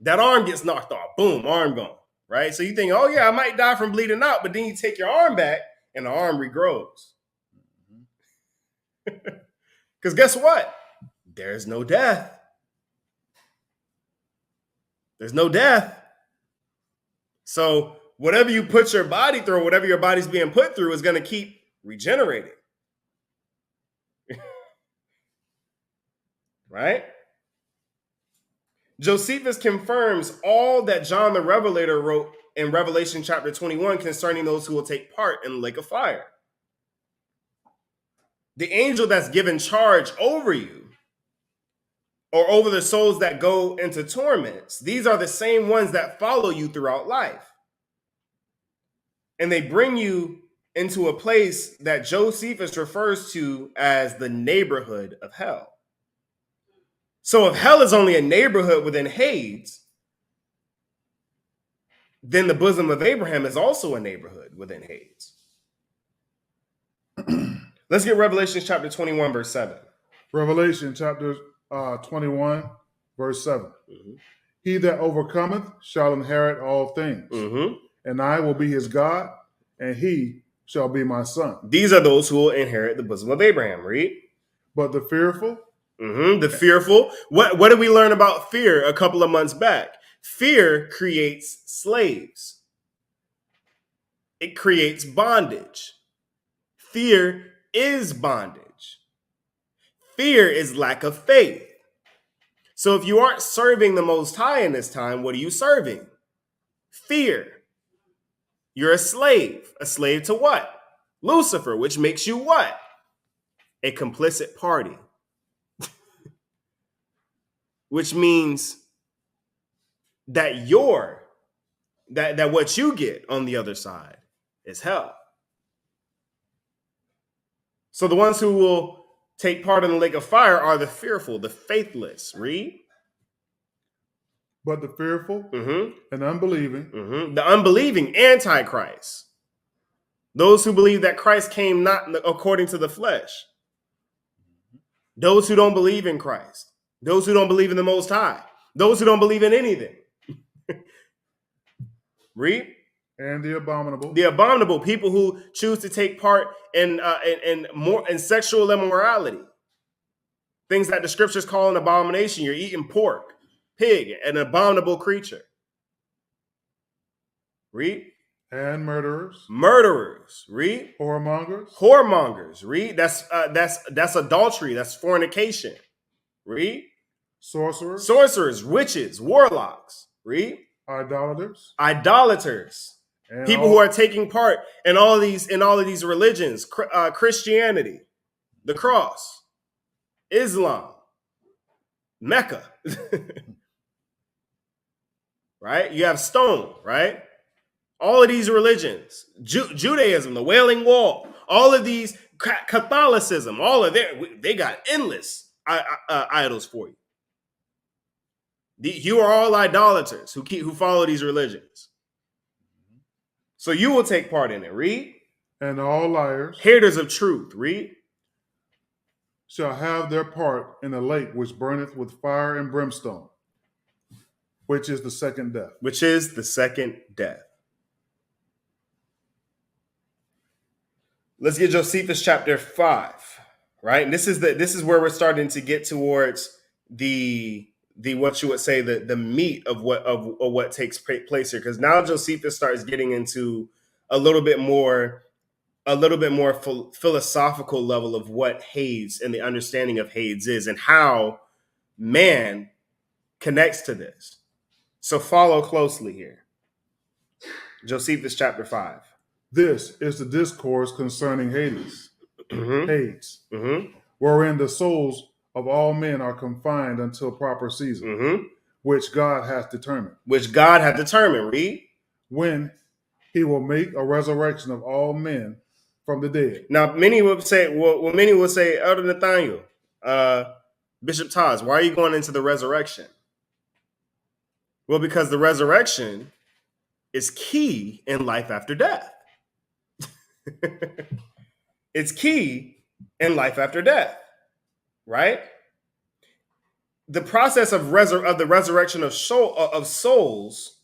That arm gets knocked off. Boom, arm gone. Right? So you think, oh, yeah, I might die from bleeding out. But then you take your arm back and the arm regrows. Because guess what? There's no death. There's no death. So whatever you put your body through, whatever your body's being put through is going to keep regenerating. Right? Josephus confirms all that John the Revelator wrote in Revelation chapter 21 concerning those who will take part in the lake of fire. The angel that's given charge over you or over the souls that go into torments. These are the same ones that follow you throughout life. And they bring you into a place that Josephus refers to as the neighborhood of hell. So if hell is only a neighborhood within Hades, then the bosom of Abraham is also a neighborhood within Hades. Let's get Revelation chapter 21, verse 7. Revelation chapter 21, verse 7. Mm-hmm. He that overcometh shall inherit all things, mm-hmm. and I will be his God, and he shall be my son. These are those who will inherit the bosom of Abraham. Read. But the fearful. Mm-hmm. The fearful. What did we learn about fear a couple of months back? Fear creates slaves. It creates bondage. Fear is bondage. Fear is lack of faith. So if you aren't serving the Most High in this time, what are you serving? Fear. You're a slave. A slave to what? Lucifer, which makes you what? A complicit party. Which means that that what you get on the other side is hell. So the ones who will take part in the lake of fire are the fearful, the faithless. Read. But the fearful, mm-hmm. and unbelieving. Mm-hmm. The unbelieving antichrist. Those who believe that Christ came not according to the flesh. Those who don't believe in Christ. Those who don't believe in the Most High. Those who don't believe in anything. Read. And the abominable. The abominable, people who choose to take part in sexual immorality. Things that the scriptures call an abomination. You're eating pork, pig, an abominable creature. Read. And murderers. Murderers. Read. Whoremongers. Whoremongers. Read. That's adultery. That's fornication. Read. Sorcerers. Sorcerers, witches, warlocks. Read. Idolaters. Idolaters. And people who are taking part in all of these religions, Christianity, the cross, Islam, Mecca. Right? You have stone, right? All of these religions, Judaism, the Wailing Wall, all of these, Catholicism, all of they got endless idols for you. You are all idolaters who follow these religions. So you will take part in it. Read. And all liars. Haters of truth. Read. Shall have their part in a lake which burneth with fire and brimstone, which is the second death. Which is the second death. Let's get Josephus chapter 5. Right? And this is where we're starting to get towards the what you would say the meat of what takes place here, because now Josephus starts getting into a little bit more philosophical level of what Hades and the understanding of Hades is and how man connects to this. So follow closely here. Josephus chapter 5. This is the discourse concerning Hades. Mm-hmm. Hades, mm-hmm. wherein the souls of all men are confined until proper season, mm-hmm. which God hath determined. Which God hath determined. Read. When he will make a resurrection of all men from the dead. Now, many would say, Elder Nathaniel, Bishop Taz, why are you going into the resurrection? Well, because the resurrection is key in life after death. It's key in life after death. Right? The process of the resurrection of souls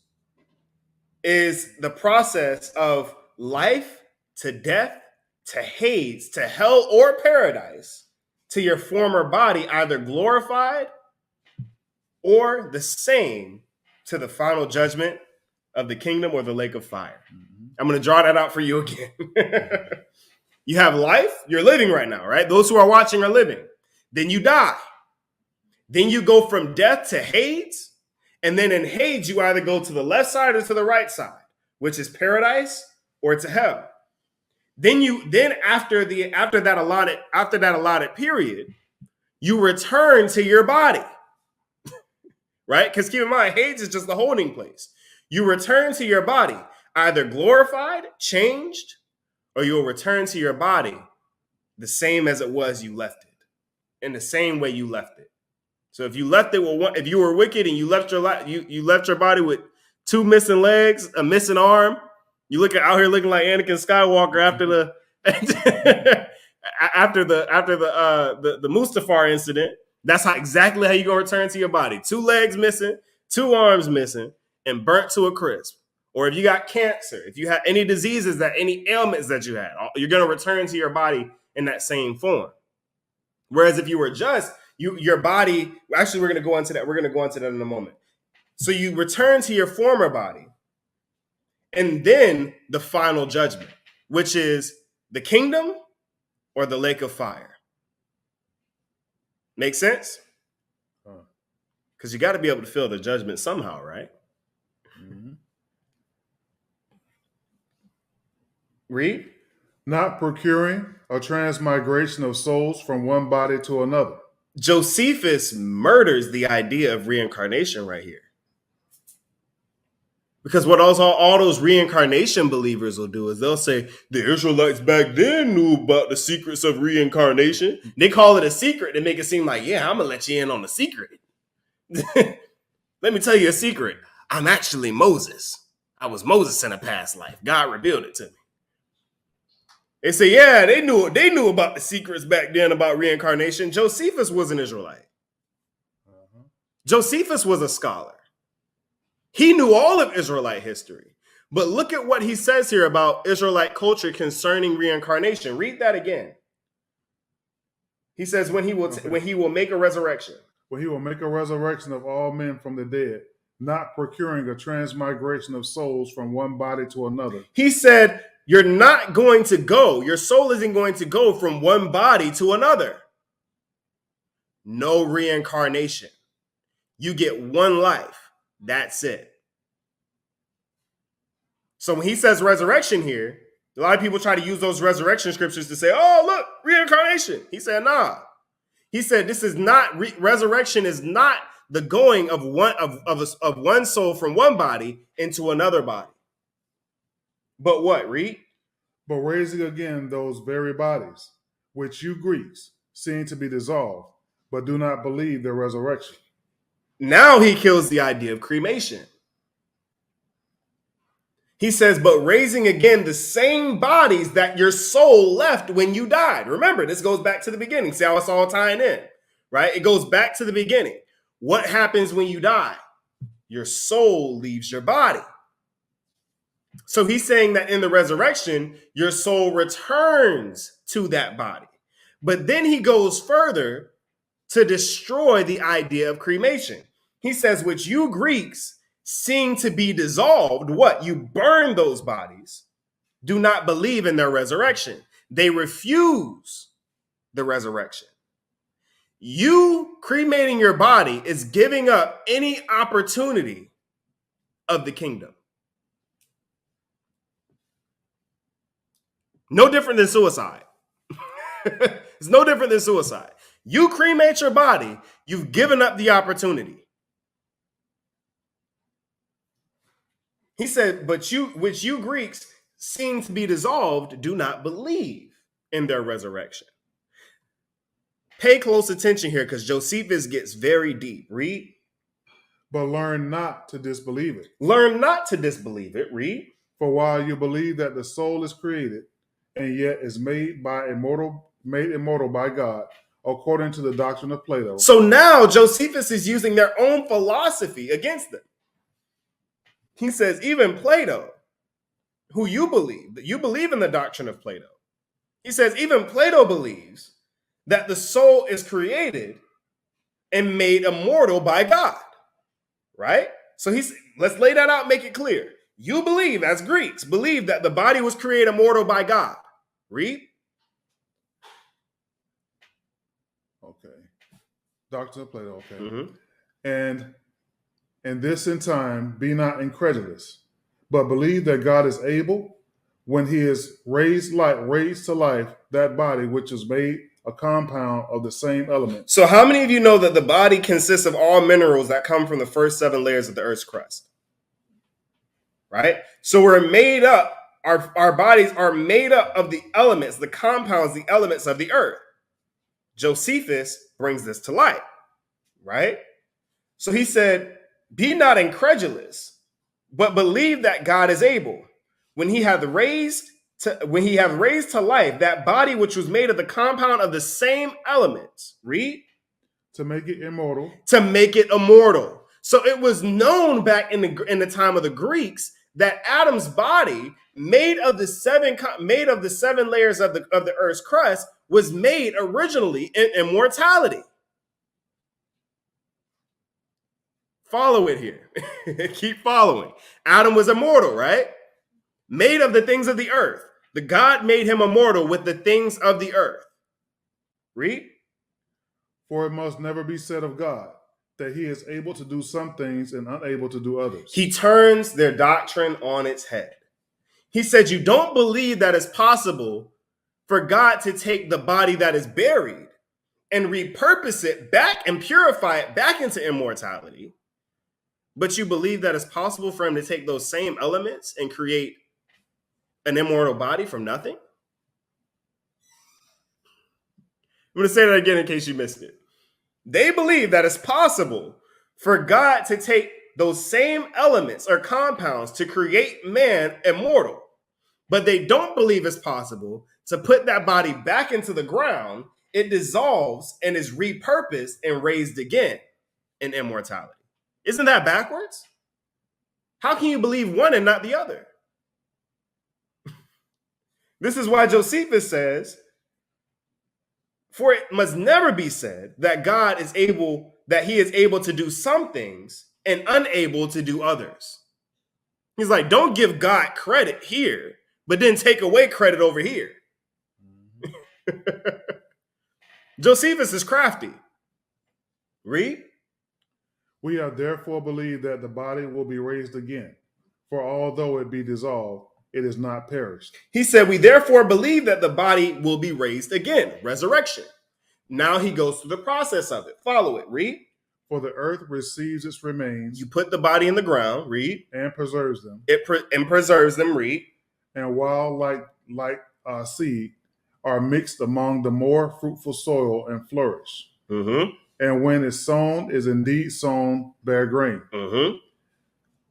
is the process of life to death, to Hades, to hell or paradise, to your former body, either glorified or the same to the final judgment of the kingdom or the lake of fire. Mm-hmm. I'm going to draw that out for you again. You have life, you're living right now, right? Those who are watching are living. Then you die. Then you go from death to Hades. And then in Hades, you either go to the left side or to the right side, which is paradise or to hell. Then after that allotted period, you return to your body. right? Because keep in mind, Hades is just the holding place. You return to your body, either glorified, changed, or you'll return to your body the same as it was you left it, in the same way you left it. So if you left it with if you were wicked and you left your body with 2 missing legs, a missing arm, you look out here looking like Anakin Skywalker after the after the Mustafar incident. That's exactly how you gonna return to your body: 2 legs missing, 2 arms missing, and burnt to a crisp. Or if you got cancer, if you have any diseases, any ailments that you had, you're gonna return to your body in that same form. Whereas if you were just your body, actually, we're gonna go into that. We're gonna go into that in a moment. So you return to your former body, and then the final judgment, which is the kingdom or the lake of fire. Make sense? Because you got to be able to feel the judgment somehow, right? Mm-hmm. Read. Not procuring a transmigration of souls from one body to another. Josephus murders the idea of reincarnation right here. Because what all those reincarnation believers will do is they'll say, the Israelites back then knew about the secrets of reincarnation. They call it a secret to make it seem like, yeah, I'm going to let you in on the secret. Let me tell you a secret. I'm actually Moses. I was Moses in a past life. God revealed it to me. They say, yeah, they knew about the secrets back then about reincarnation. Josephus was an Israelite. Josephus was a scholar. He knew all of Israelite history. But look at what he says here about Israelite culture concerning reincarnation. Read that again. He says when he will make a resurrection. When he will make a resurrection of all men from the dead, not procuring a transmigration of souls from one body to another. He said, you're not going to go. Your soul isn't going to go from one body to another. No reincarnation. You get one life. That's it. So when he says resurrection here, a lot of people try to use those resurrection scriptures to say, oh, look, reincarnation. He said, nah. He said, this is not, resurrection is not the going of one soul from one body into another body. But what, read? But raising again those very bodies, which you Greeks seem to be dissolved, but do not believe their resurrection. Now he kills the idea of cremation. He says, but raising again the same bodies that your soul left when you died. Remember, this goes back to the beginning. See how it's all tying in, right? It goes back to the beginning. What happens when you die? Your soul leaves your body. So he's saying that in the resurrection, your soul returns to that body. But then he goes further to destroy the idea of cremation. He says, which you Greeks seem to be dissolved. What? You burn those bodies. Do not believe in their resurrection. They refuse the resurrection. You cremating your body is giving up any opportunity of the kingdom. No different than suicide. It's no different than suicide. You cremate your body, you've given up the opportunity. He said, but which you Greeks seem to be dissolved, do not believe in their resurrection. Pay close attention here because Josephus gets very deep. Read. But learn not to disbelieve it. Learn not to disbelieve it. Read. For while you believe that the soul is created and yet is made immortal by God, according to the doctrine of Plato. So now Josephus is using their own philosophy against them. He says, even Plato, who you believe in the doctrine of Plato. He says, even Plato believes that the soul is created and made immortal by God, right? So let's lay that out, make it clear. You believe, as Greeks, believe that the body was created immortal by God. Read. Okay. Doctrine of Plato, okay. Mm-hmm. And this in time, be not incredulous, but believe that God is able, when he is raised to life, that body which is made a compound of the same element. So how many of you know that the body consists of all minerals that come from the first 7 layers of the Earth's crust? Right? So we're made up, our bodies are made up of the elements, the compounds, the elements of the earth. Josephus brings this to light, right? So he said, be not incredulous, but believe that God is able. When he hath raised to life that body which was made of the compound of the same elements. Read. To make it immortal. To make it immortal. So it was known back in the time of the Greeks that Adam's body, made of the 7 layers of the earth's crust, was made originally in immortality. Follow it here. Keep following. Adam was immortal, right? Made of the things of the earth. The God made him immortal with the things of the earth. Read. For it must never be said of God that he is able to do some things and unable to do others. He turns their doctrine on its head. He said, you don't believe that it's possible for God to take the body that is buried and repurpose it back and purify it back into immortality. But you believe that it's possible for him to take those same elements and create an immortal body from nothing? I'm going to say that again in case you missed it. They believe that it's possible for God to take those same elements or compounds to create man immortal, but they don't believe it's possible to put that body back into the ground. It dissolves and is repurposed and raised again in immortality. Isn't that backwards? How can you believe one and not the other? This is why Josephus says, for it must never be said that God is able, that he is able to do some things and unable to do others. He's like, don't give God credit here, but then take away credit over here. Josephus is crafty. Read. We have therefore believed that the body will be raised again, for although it be dissolved, it is not perished. He said, we therefore believe that the body will be raised again, resurrection. Now he goes through the process of it. Follow it. Read. For the earth receives its remains. You put the body in the ground. Read. And preserves them. And preserves them. Read. And while like seed are mixed among the more fruitful soil and flourish. Mm-hmm. And when it's sown, is indeed sown, bear grain. Mm-hmm.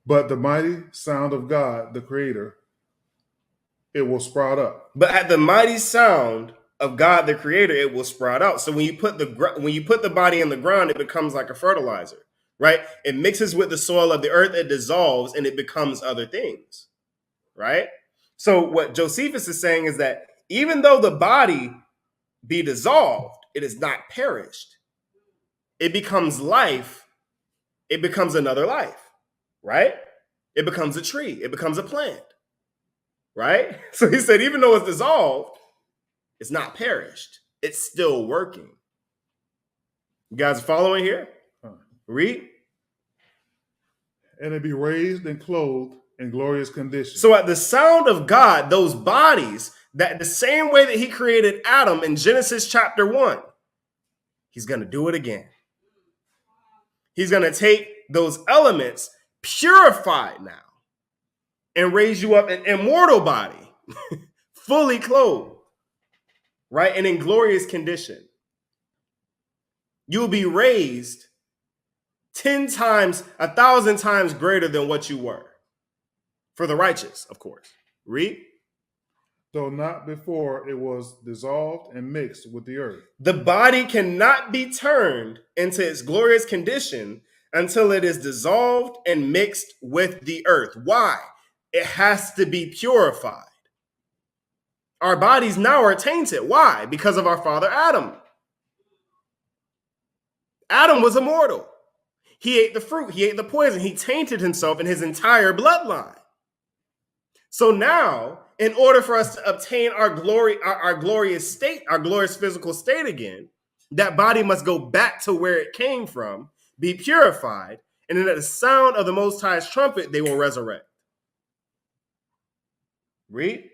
But the mighty sound of God, the Creator, it will sprout up. But at the mighty sound of God, the Creator, it will sprout out. So when you put the body in the ground, it becomes like a fertilizer, right? It mixes with the soil of the earth, it dissolves, and it becomes other things, right? So what Josephus is saying is that even though the body be dissolved, it is not perished. It becomes life. It becomes another life, right? It becomes a tree. It becomes a plant. Right? So he said, even though it's dissolved, it's not perished. It's still working. You guys following here? Read. And it be raised and clothed in glorious condition. So at the sound of God, those bodies, that the same way that he created Adam in Genesis chapter 1, he's going to do it again. He's going to take those elements purified now and raise you up an immortal body, fully clothed, right? And in glorious condition. You'll be raised 10 times, 1,000 times greater than what you were. For the righteous, of course. Read. Though not before it was dissolved and mixed with the earth. The body cannot be turned into its glorious condition until it is dissolved and mixed with the earth. Why? It has to be purified. Our bodies now are tainted. Why? Because of our father Adam. Adam was immortal. He ate the fruit. He ate the poison. He tainted himself and his entire bloodline. So now, in order for us to obtain our glory, our glorious state, our glorious physical state again, that body must go back to where it came from, be purified, and then at the sound of the Most High's trumpet, they will resurrect. Read.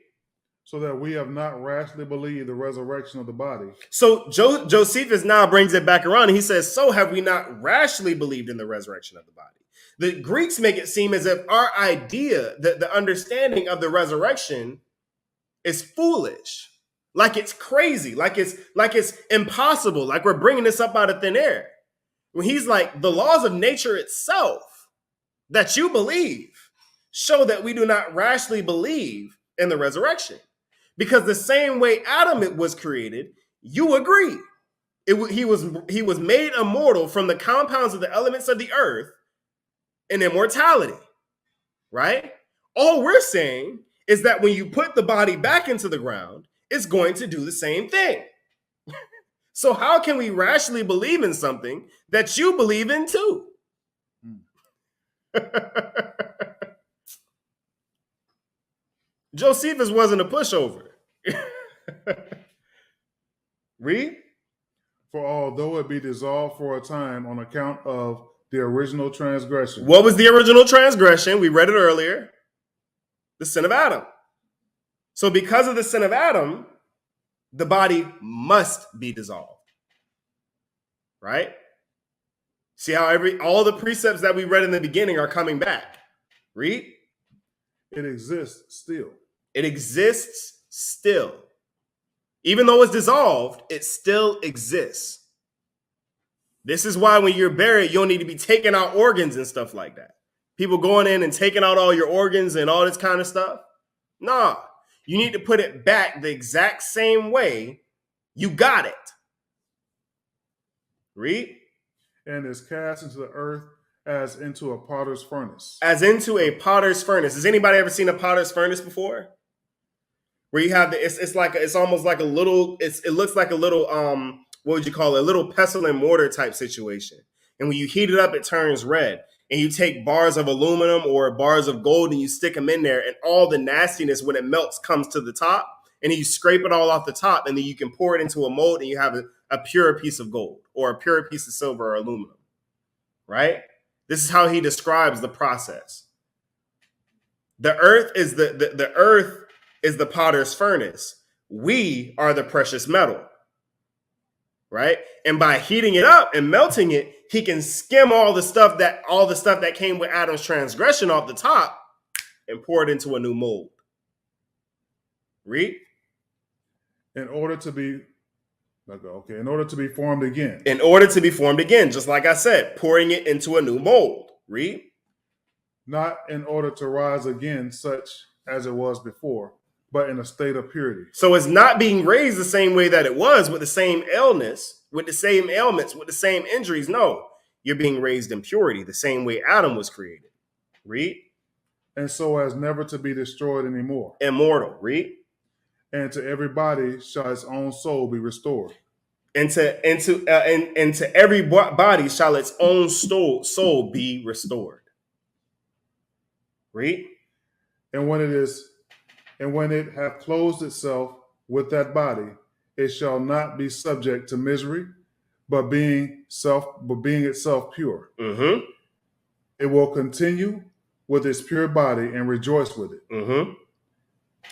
So that we have not rashly believed the resurrection of the body. So Josephus now brings it back around and he says, so have we not rashly believed in the resurrection of the body? The Greeks make it seem as if our idea, that the understanding of the resurrection is foolish, like it's crazy, like it's impossible, like we're bringing this up out of thin air. When he's like, the laws of nature itself that you believe show that we do not rashly believe in the resurrection. Because the same way Adam was created, you agree. He was made immortal from the compounds of the elements of the earth and immortality, right? All we're saying is that when you put the body back into the ground, it's going to do the same thing. So how can we rationally believe in something that you believe in too? Josephus wasn't a pushover. Read. For although it be dissolved for a time on account of the original transgression. What was the original transgression? We read it earlier. The sin of Adam. So because of the sin of Adam, the body must be dissolved. Right? See how all the precepts that we read in the beginning are coming back. Read. It exists still. It exists still. Even though it's dissolved, it still exists. This is why when you're buried, you don't need to be taking out organs and stuff like that. People going in and taking out all your organs and all this kind of stuff. Nah, you need to put it back the exact same way you got it. Read. And is cast into the earth as into a potter's furnace. As into a potter's furnace. Has anybody ever seen a potter's furnace before? Where you have it's almost like a little, it looks like a little, what would you call it? A little pestle and mortar type situation. And when you heat it up, it turns red. And you take bars of aluminum or bars of gold and you stick them in there, and all the nastiness when it melts comes to the top, and then you scrape it all off the top, and then you can pour it into a mold and you have a pure piece of gold or a pure piece of silver or aluminum, right? This is how he describes the process. The earth is the earth is the potter's furnace. We are the precious metal, right? And by heating it up and melting it, he can skim all the stuff that came with Adam's transgression off the top and pour it into a new mold. Read. In order to be formed again. In order to be formed again, just like I said, pouring it into a new mold. Read. Not in order to rise again such as it was before, but in a state of purity. So it's not being raised the same way that it was, with the same illness, with the same ailments, with the same injuries. No, you're being raised in purity, the same way Adam was created. Read. And so as never to be destroyed anymore. Immortal. Read. And to every body shall its own soul be restored. And to every body shall its own soul be restored. Read. And when it hath closed itself with that body, it shall not be subject to misery, but being itself pure. Mm-hmm. It will continue with its pure body and rejoice with it. Mm-hmm.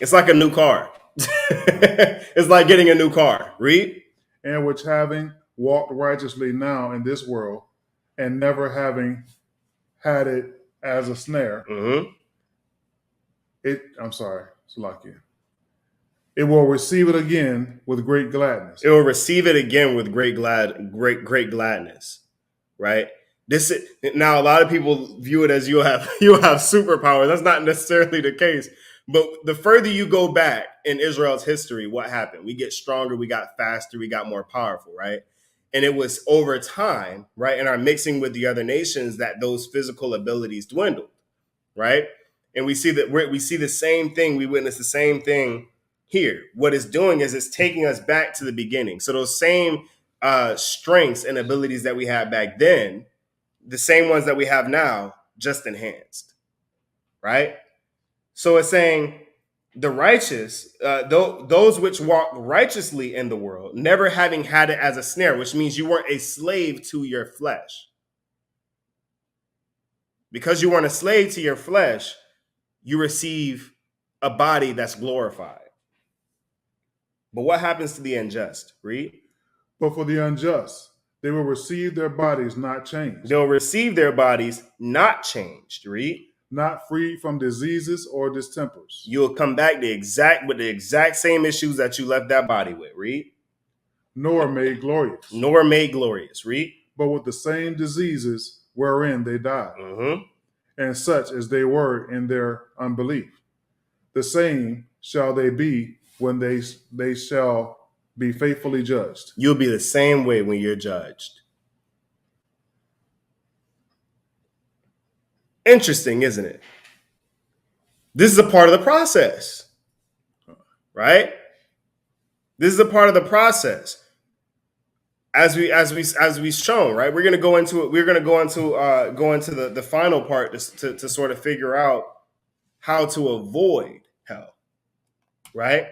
It's like a new car. It's like getting a new car. Read. And which, having walked righteously now in this world, and never having had it as a snare, it will receive it again with great gladness. It will receive it again with great gladness. Right? Now a lot of people view it as you'll have superpowers. That's not necessarily the case. But the further you go back in Israel's history, what happened? We get stronger, we got faster, we got more powerful, right? And it was over time, right, in our mixing with the other nations, that those physical abilities dwindled, right? And we see the same thing. We witness the same thing here. What it's doing is it's taking us back to the beginning. So those same strengths and abilities that we had back then, the same ones that we have now, just enhanced, right? So it's saying the righteous, those which walk righteously in the world, never having had it as a snare, which means you weren't a slave to your flesh. Because you weren't a slave to your flesh, you receive a body that's glorified. But what happens to the unjust? Read. But for the unjust, they will receive their bodies not changed. They'll receive their bodies not changed. Read. Not freed from diseases or distempers. You'll come back with the exact same issues that you left that body with. Read. Nor made glorious. Nor made glorious. Read. But with the same diseases wherein they died, and such as they were in their unbelief. The same shall they be when they shall be faithfully judged. You'll be the same way when you're judged. Interesting, isn't it? This is a part of the process, right? This is a part of the process. As we've shown, right? We're going to go into it. We're going to go into the final part to sort of figure out how to avoid hell, right?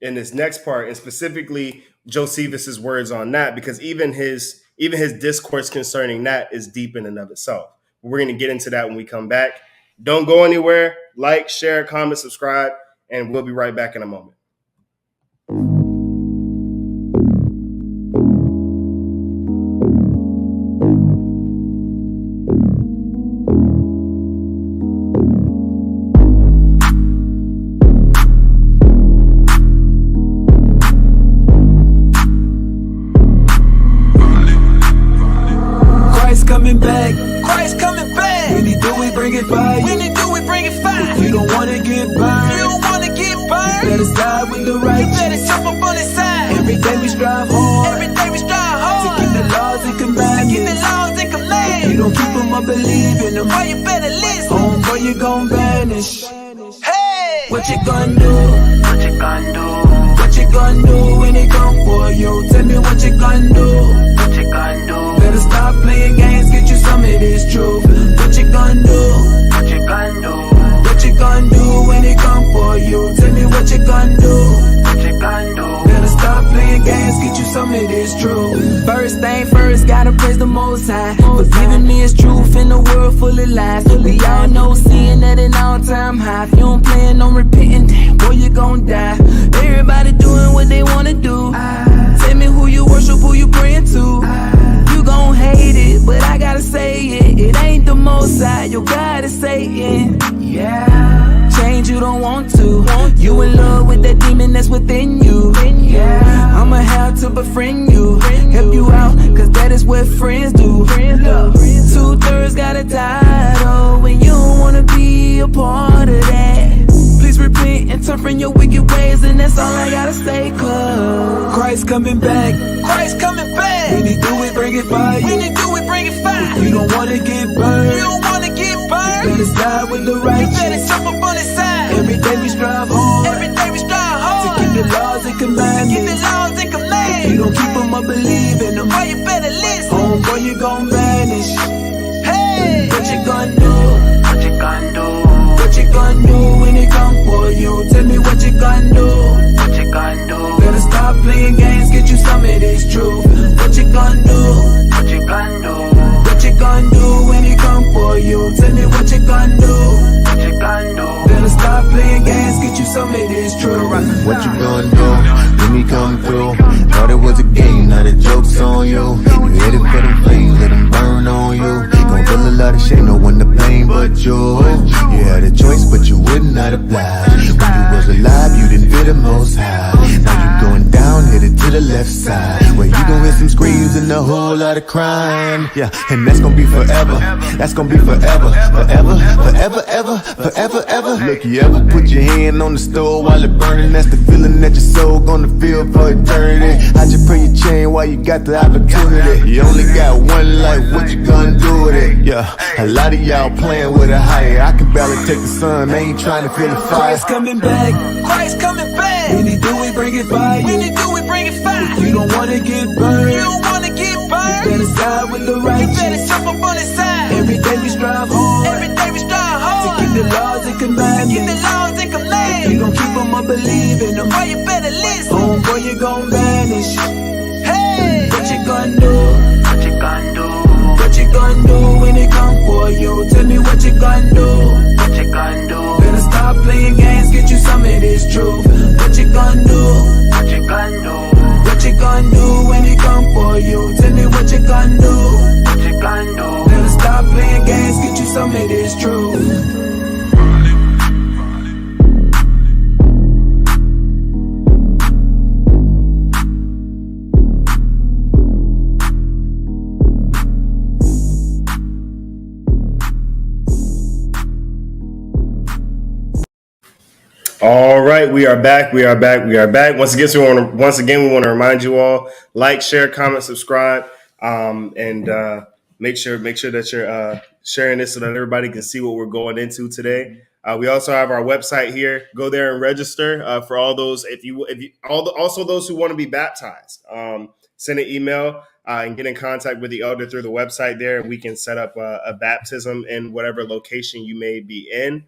In this next part, and specifically Josephus's words on that, because even his discourse concerning that is deep in and of itself. We're going to get into that when we come back. Don't go anywhere. Like, share, comment, subscribe, and we'll be right back in a moment. What you gonna do? What you gonna do? What you gonna do when they come for you? Tell me what you gonna do? What you gonna do? Better stop playing games, get you some of this truth. What you gonna do? What you gonna do? What you gonna do when they come for you? Tell me what you gonna do? What you gonna do? Better stop playing games, get you some of this truth. First thing first, gotta praise the Most High for giving me His truth in a world full of lies. We all know sin at an all-time high. If you don't plan on repenting, damn, boy, you gon' die. Everybody doing what they wanna do. Tell me who you worship, who you praying to. You gon' hate it, but I gotta say it. It ain't the Most High, your God is Satan. Yeah, change you don't want to. You in love with that demon that's within you. Yeah, I'ma have to befriend you, help you out, cause that is what friends do. 2/3 gotta die though, and you don't wanna be a part of that. Please repent and turn from your wicked ways, and that's all I gotta say, cause Christ coming back. Christ coming back. When He do it, bring it fire. When He do it, bring it fire. You don't wanna get burned. You don't wanna get burned. You better side with the righteous. You better jump up on His side. Every day we strive hard. Every day we strive hard to keep the laws and commandments. Keep the laws and commandments. If you don't keep them, I believe in them. Boy, you better listen. Homeboy, you gon' vanish. Hey, what you gonna do? What you gonna do? What you gonna do when they come for you? Tell me what you gonna do? What you gonna do? Better stop playing games, get you some of this truth. What you gonna do? What you gonna do? What you gonna do when they come for you? Tell me what you gonna do? What you gonna do? Better stop playing games, get you some of this truth. What you gonna do when he come through? Thought it was a game, now the joke's on you. You headed for them flames, let them burn on you. Gon' feel a lot of shame, no one to blame but you. You had a choice, but you would not apply. When you was alive, you didn't feel the Most High. Now you going down, headed to the left side, where you gon' hear some screams and a whole lot of crying. Yeah, and that's gon' be forever. That's gon' be forever, forever, forever, ever, forever, ever. Look, you ever put your hand on the stove while it burning? That's the feeling that your soul gonna feel for eternity. How'd you pray your chain while you got the opportunity? You only got one life, what you gonna do with it? Yeah, a lot of y'all playing with a higher. I can barely take the sun, they ain't trying to feel the fire. Christ coming back. Christ coming back. When He do it, bring it fire. When He do it, bring it fire. You don't wanna get burned. You don't wanna get burned. You better side with the righteous. You better jump up on His side. Every day we strive hard. Every day we strive hard to keep the laws and commandments. Keep the laws and commandments. If you don't keep them, I believe in them. Boy, you better listen. Boy, you gon' vanish. Hey, what you gonna do? What you gonna do? What you gonna do when they come for you? Tell me what you gonna do? What you gonna do? Better stop playing games, get you some of this truth. What you gonna do? What you gonna gonna do? What you gonna do? Better stop playing games, get you some of this truth. All right, we are back. Once again, we want to remind you all: like, share, comment, subscribe, and make sure that you're sharing this so that everybody can see what we're going into today. We also have our website here. Go there and register for all those. Also those who want to be baptized, send an email and get in contact with the elder through the website there, and we can set up a baptism in whatever location you may be in.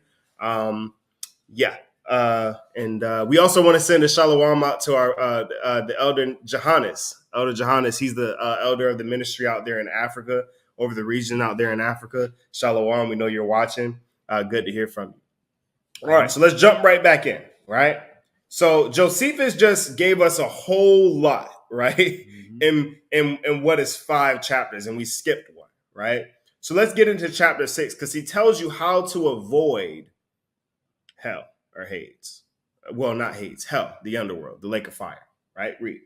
We also want to send a shalom out to our the elder Johannes. Elder Johannes, he's the elder of the ministry out there in Africa, over the region out there in Africa. Shalom, we know you're watching. Good to hear from you. All right, so let's jump right back in, right? So Josephus just gave us a whole lot, right? In what is 5 chapters, and we skipped one, right? So let's get into chapter 6, because he tells you how to avoid hell. Or Hades. Well, not Hades. Hell, the underworld, the lake of fire. Right? Read.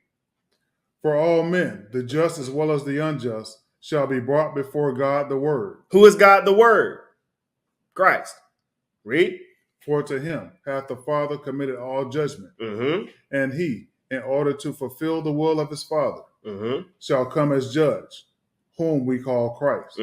For all men, the just as well as the unjust, shall be brought before God the Word. Who is God the Word? Christ. Read. For to him hath the Father committed all judgment. And he, in order to fulfill the will of his Father, shall come as judge, whom we call Christ.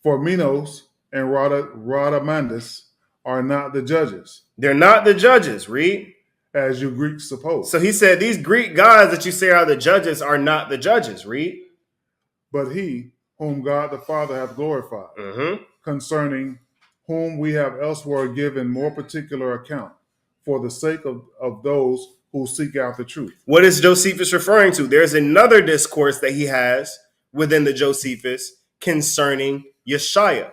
For Minos and Rhadamanthus are not the judges. They're not the judges, read. As you Greeks suppose. So he said these Greek gods that you say are the judges are not the judges, read. But he, whom God the Father hath glorified, concerning whom we have elsewhere given more particular account, for the sake of those who seek out the truth. What is Josephus referring to? There's another discourse that he has within the Josephus concerning Yeshua.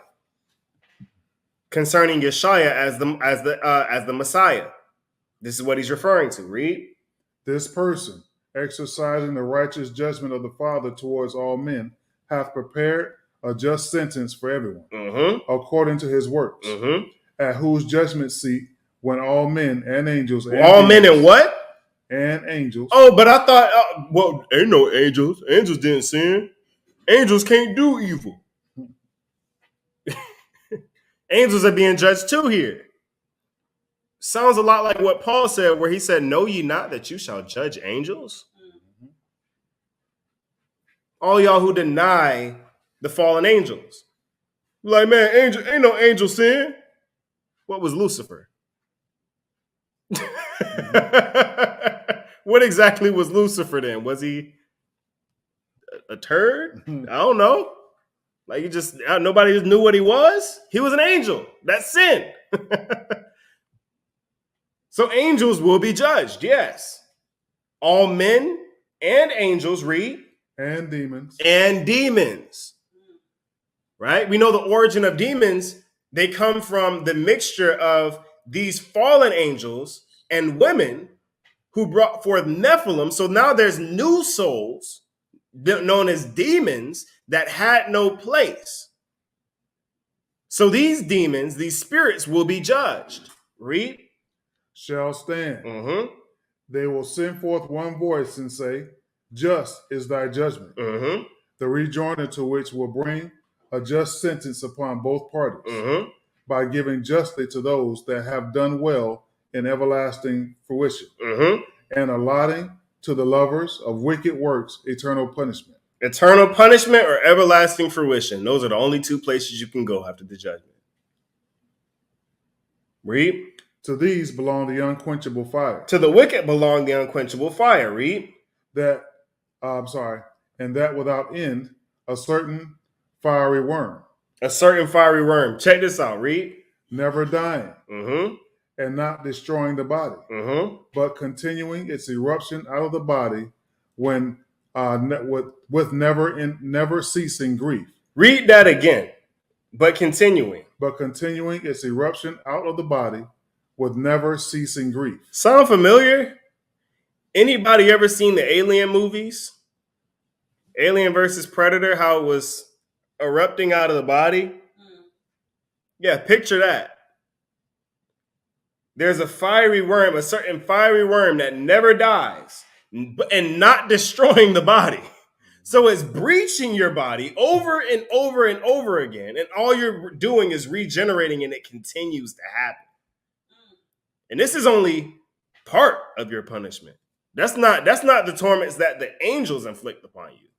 Concerning Yeshua as the Messiah. This is what he's referring to. Read. This person, exercising the righteous judgment of the Father towards all men, hath prepared a just sentence for everyone, according to his works, at whose judgment seat when all men and angels... all men and what? And angels. Oh, but I thought, well, ain't no angels. Angels didn't sin. Angels can't do evil. Angels are being judged too here. Sounds a lot like what Paul said, where he said, know ye not that you shall judge angels? All y'all who deny the fallen angels. Like, man, ain't no angel sin. What was Lucifer? What exactly was Lucifer then? Was he a turd? I don't know. Like, nobody just knew what he was. He was an angel. That's sin. So angels will be judged, yes. All men and angels, read. And demons. And demons. Right? We know the origin of demons. They come from the mixture of these fallen angels and women who brought forth Nephilim. So now there's new souls known as demons that had no place. So these demons, these spirits will be judged. Read. Shall stand. They will send forth one voice and say, just is thy judgment. The rejoinder to which will bring a just sentence upon both parties by giving justly to those that have done well in everlasting fruition and allotting to the lovers of wicked works eternal punishment. Eternal punishment or everlasting fruition. Those are the only 2 places you can go after the judgment. Read. To these belong the unquenchable fire. To the wicked belong the unquenchable fire. Read. And that without end, a certain fiery worm. A certain fiery worm. Check this out. Read. Never dying. And not destroying the body. But continuing its eruption out of the body when with never ceasing grief. Read that again. But continuing its eruption out of the body with never ceasing grief. Sound familiar? Anybody ever seen the Alien movies? Alien versus Predator, how it was erupting out of the body. Yeah, picture that. There's a fiery worm, a certain fiery worm that never dies and not destroying the body. So it's breaching your body over and over and over again. And all you're doing is regenerating, and it continues to happen. And this is only part of your punishment. That's not the torments that the angels inflict upon you.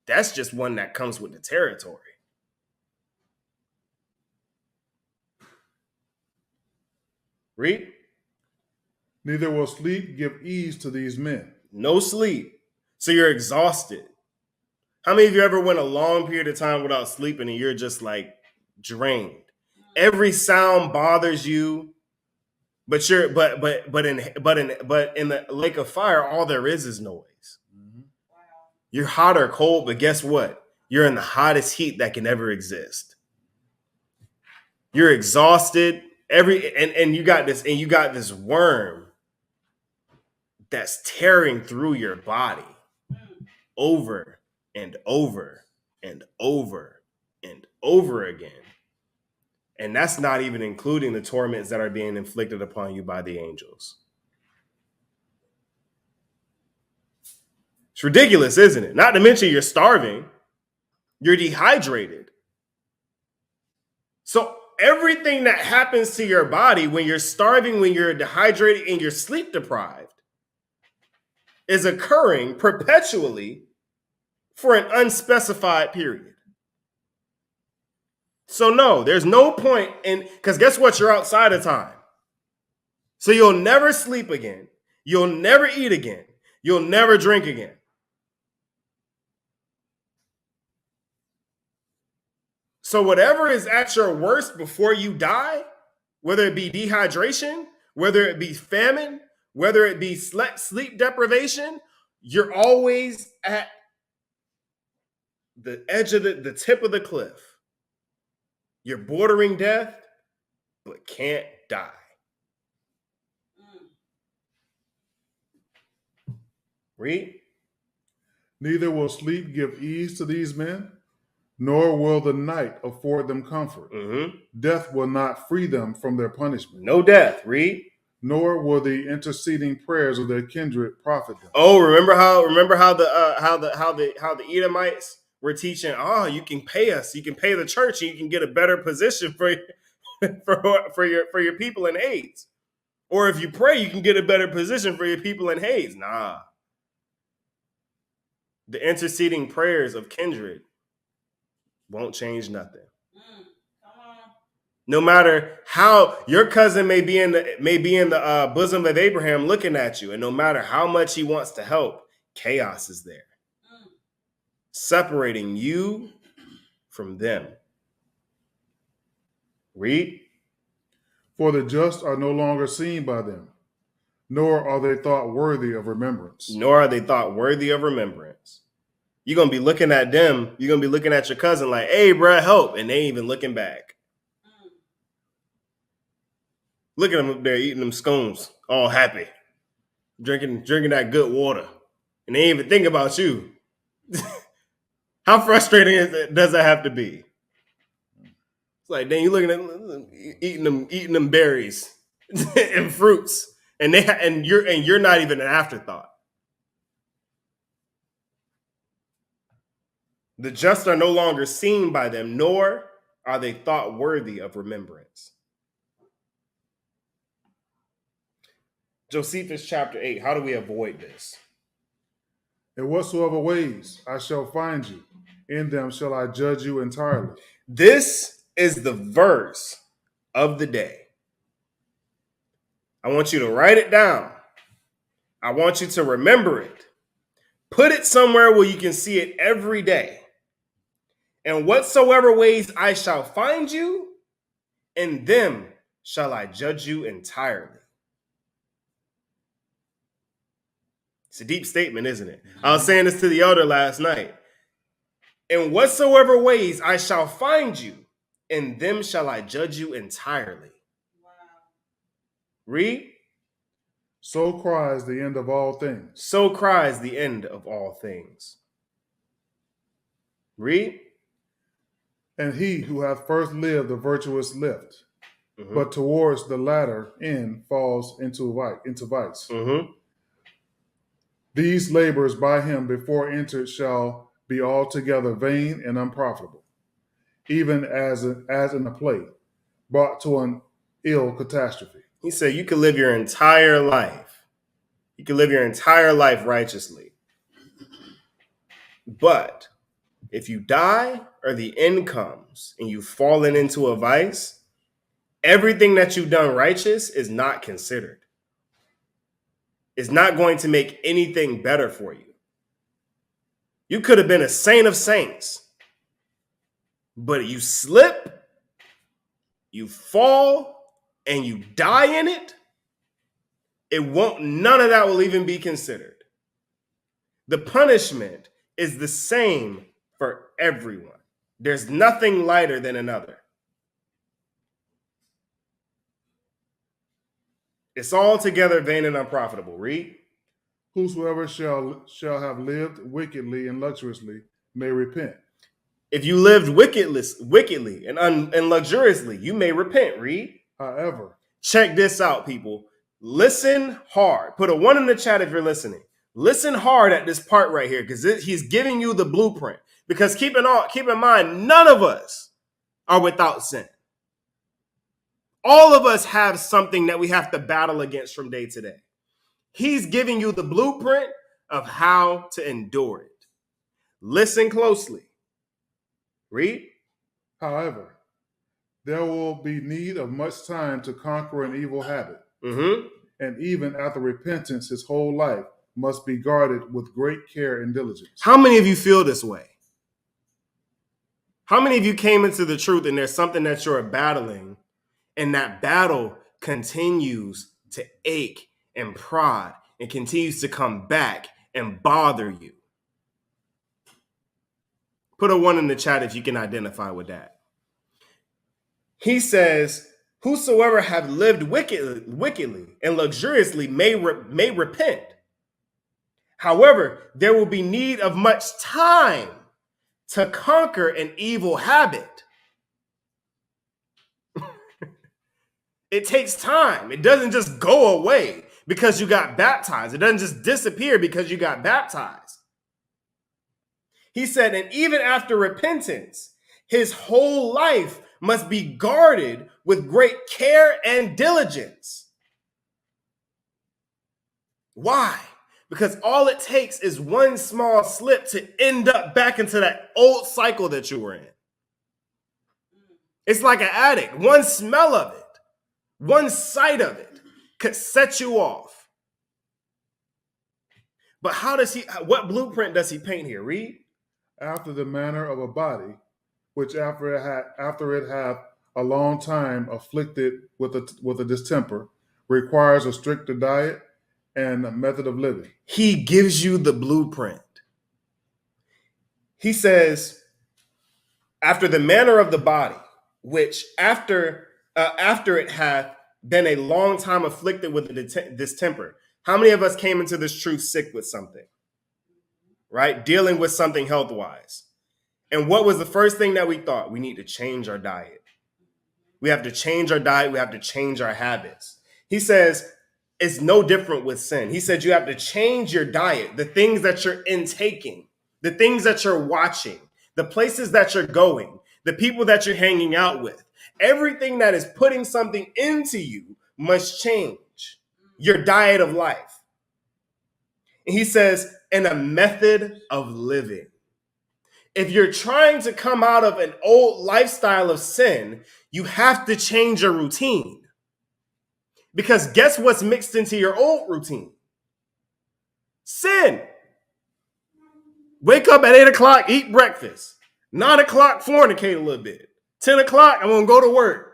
That's just one that comes with the territory. Read. Neither will sleep give ease to these men. No sleep. So you're exhausted. How many of you ever went a long period of time without sleeping and you're just like drained? Every sound bothers you, but in the lake of fire, all there is noise. You're hot or cold, but guess what? You're in the hottest heat that can ever exist. You're exhausted. And you got this worm that's tearing through your body over and over and over and over again. And that's not even including the torments that are being inflicted upon you by the angels. It's ridiculous, isn't it? Not to mention you're starving. You're dehydrated. So everything that happens to your body when you're starving, when you're dehydrated, and you're sleep deprived is occurring perpetually for an unspecified period. So no, there's no point in, because guess what? You're outside of time. So you'll never sleep again. You'll never eat again. You'll never drink again. So whatever is at your worst before you die, whether it be dehydration, whether it be famine, whether it be sleep deprivation, you're always at the edge of the tip of the cliff. You're bordering death, but can't die. Read. Neither will sleep give ease to these men, nor will the night afford them comfort. Death will not free them from their punishment. No death. Read. Nor will the interceding prayers of their kindred profit them. Oh, remember how the Edomites were teaching? Oh, you can pay us. You can pay the church, and you can get a better position for your people in Hades. Or if you pray, you can get a better position for your people in Hades. Nah. The interceding prayers of kindred won't change nothing. No matter how your cousin may be in the bosom of Abraham looking at you, and no matter how much he wants to help, chaos is there, separating you from them. Read. For the just are no longer seen by them, nor are they thought worthy of remembrance. Nor are they thought worthy of remembrance. You're going to be looking at them. You're going to be looking at your cousin like, hey, bro, help. And they ain't even looking back. Look at them up there eating them scones, all happy, drinking that good water. And they ain't even think about you. How frustrating does that have to be? It's like, dang, you looking at eating them berries and fruits. And you're not even an afterthought. The just are no longer seen by them, nor are they thought worthy of remembrance. Josephus chapter 8, how do we avoid this? In whatsoever ways I shall find you, in them shall I judge you entirely. This is the verse of the day. I want you to write it down. I want you to remember it. Put it somewhere where you can see it every day. And whatsoever ways I shall find you, in them shall I judge you entirely. It's a deep statement, isn't it? I was saying this to the elder last night. In whatsoever ways I shall find you, in them shall I judge you entirely. Wow. Read. So cries the end of all things. So cries the end of all things. Read. And he who hath first lived a virtuous lift, but towards the latter end falls into vice. These labors by him before entered shall be altogether vain and unprofitable, even as in a play, brought to an ill catastrophe. He said you can live your entire life. You can live your entire life righteously. But if you die or the end comes and you've fallen into a vice, everything that you've done righteous is not considered. It's not going to make anything better for you. You could have been a saint of saints, but you slip, you fall, and you die in it. None of that will even be considered. The punishment is the same for everyone. There's nothing lighter than another. It's altogether vain and unprofitable. Read. Whosoever shall have lived wickedly and luxuriously may repent. If you lived wickedly and luxuriously, you may repent. Read. However, check this out, people. Listen hard. Put a 1 in the chat if you're listening. Listen hard at this part right here, because he's giving you the blueprint. Because keep in mind, none of us are without sin. All of us have something that we have to battle against from day to day. He's giving you the blueprint of how to endure it. Listen closely. Read. However, there will be need of much time to conquer an evil habit. And even after repentance, his whole life must be guarded with great care and diligence. How many of you feel this way? How many of you came into the truth and there's something that you're battling, and that battle continues to ache and prod and continues to come back and bother you? Put a 1 in the chat if you can identify with that. He says, whosoever have lived wickedly and luxuriously may repent. However, there will be need of much time to conquer an evil habit. It takes time. It doesn't just go away because you got baptized. It doesn't just disappear because you got baptized. He said, and even after repentance, his whole life must be guarded with great care and diligence. Why? Because all it takes is one small slip to end up back into that old cycle that you were in. It's like an addict. One smell of it, one sight of it could set you off. But what blueprint does he paint here? Read. After the manner of a body, which after it hath a long time afflicted with a distemper, requires a stricter diet and a method of living. He gives you the blueprint. He says, after the manner of the body, which after it hath been a long time afflicted with a distemper. How many of us came into this truth sick with something? Right? Dealing with something health-wise. And what was the first thing that we thought? We need to change our diet. We have to change our diet. We have to change our habits. He says it's no different with sin. He said you have to change your diet, the things that you're intaking, the things that you're watching, the places that you're going, the people that you're hanging out with. Everything that is putting something into you must change your diet of life. And he says, and a method of living. If you're trying to come out of an old lifestyle of sin, you have to change your routine. Because guess what's mixed into your old routine? Sin. Wake up at 8 o'clock, eat breakfast. 9 o'clock, fornicate a little bit. 10 o'clock, I'm going to go to work.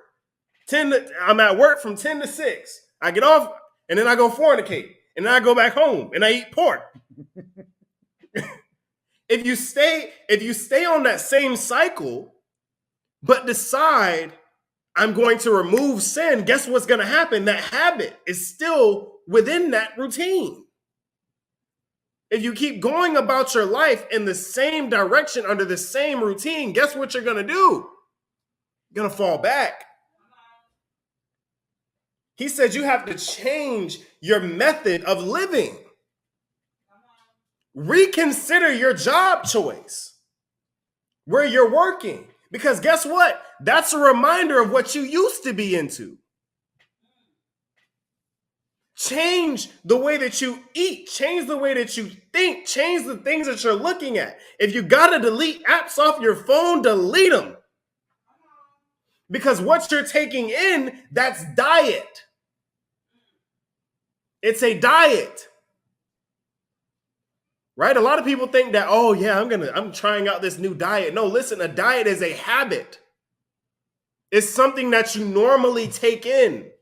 I'm at work from 10 to 6. I get off, and then I go fornicate. And then I go back home, and I eat pork. If you stay on that same cycle, but decide I'm going to remove sin, guess what's going to happen? That habit is still within that routine. If you keep going about your life in the same direction under the same routine, guess what you're going to do? You're going to fall back. He said you have to change your method of living. Reconsider your job choice, where you're working. Because guess what? That's a reminder of what you used to be into. Change the way that you eat. Change the way that you think. Change the things that you're looking at. If you got to delete apps off your phone, delete them. Because what you're taking in, that's diet. It's a diet. Right? A lot of people think that, oh yeah, I'm trying out this new diet. No, listen, a diet is a habit. It's something that you normally take in.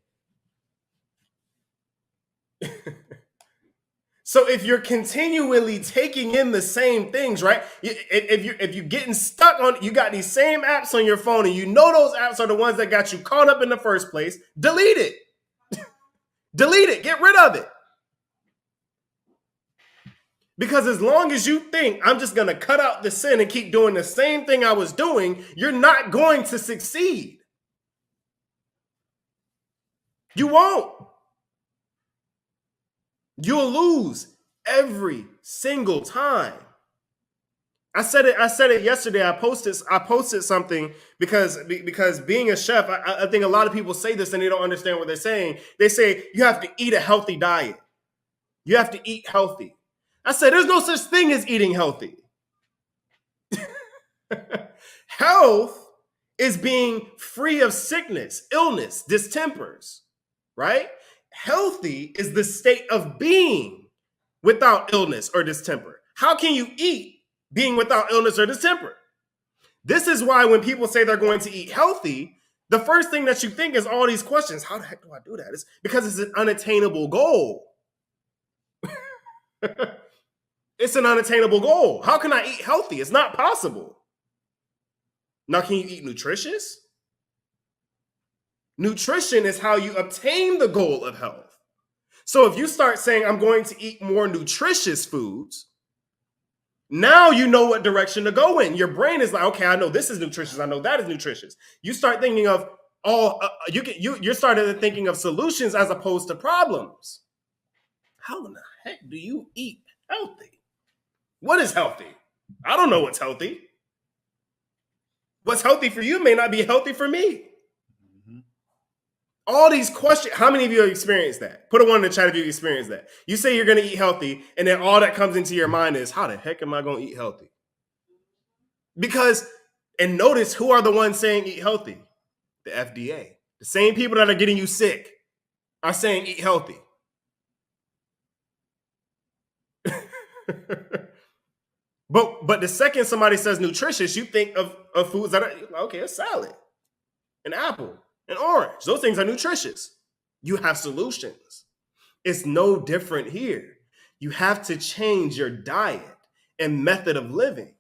So if you're continually taking in the same things, right? If you're getting stuck on, you got these same apps on your phone and you know those apps are the ones that got you caught up in the first place, delete it. Delete it. Get rid of it. Because as long as you think I'm just going to cut out the sin and keep doing the same thing I was doing, you're not going to succeed. You won't. You'll lose every single time. I said it yesterday. I posted something because being a chef, I think a lot of people say this and they don't understand what they're saying. They say you have to eat a healthy diet. You have to eat healthy. I said there's no such thing as eating healthy. Health is being free of sickness, illness, distempers, right? Healthy is the state of being without illness or distemper. How can you eat being without illness or distemper? This is why when people say they're going to eat healthy, the first thing that you think is all these questions. How the heck do I do that? It's because it's an unattainable goal. It's an unattainable goal. How can I eat healthy? It's not possible. Now, can you eat nutritious? Nutrition is how you obtain the goal of health. So if you start saying, I'm going to eat more nutritious foods, now you know what direction to go in. Your brain is like, okay, I know this is nutritious. I know that is nutritious. You start thinking of you're starting thinking of solutions as opposed to problems. How in the heck do you eat healthy? What is healthy? I don't know what's healthy. What's healthy for you may not be healthy for me. All these questions, how many of you have experienced that? Put a one in the chat if you experienced that. You say you're going to eat healthy, and then all that comes into your mind is, how the heck am I going to eat healthy? Because, and notice who are the ones saying eat healthy? The FDA. The same people that are getting you sick are saying eat healthy. But the second somebody says nutritious, you think of foods that are, okay, a salad, an apple, an orange. Those things are nutritious. You have solutions. It's no different here. You have to change your diet and method of living.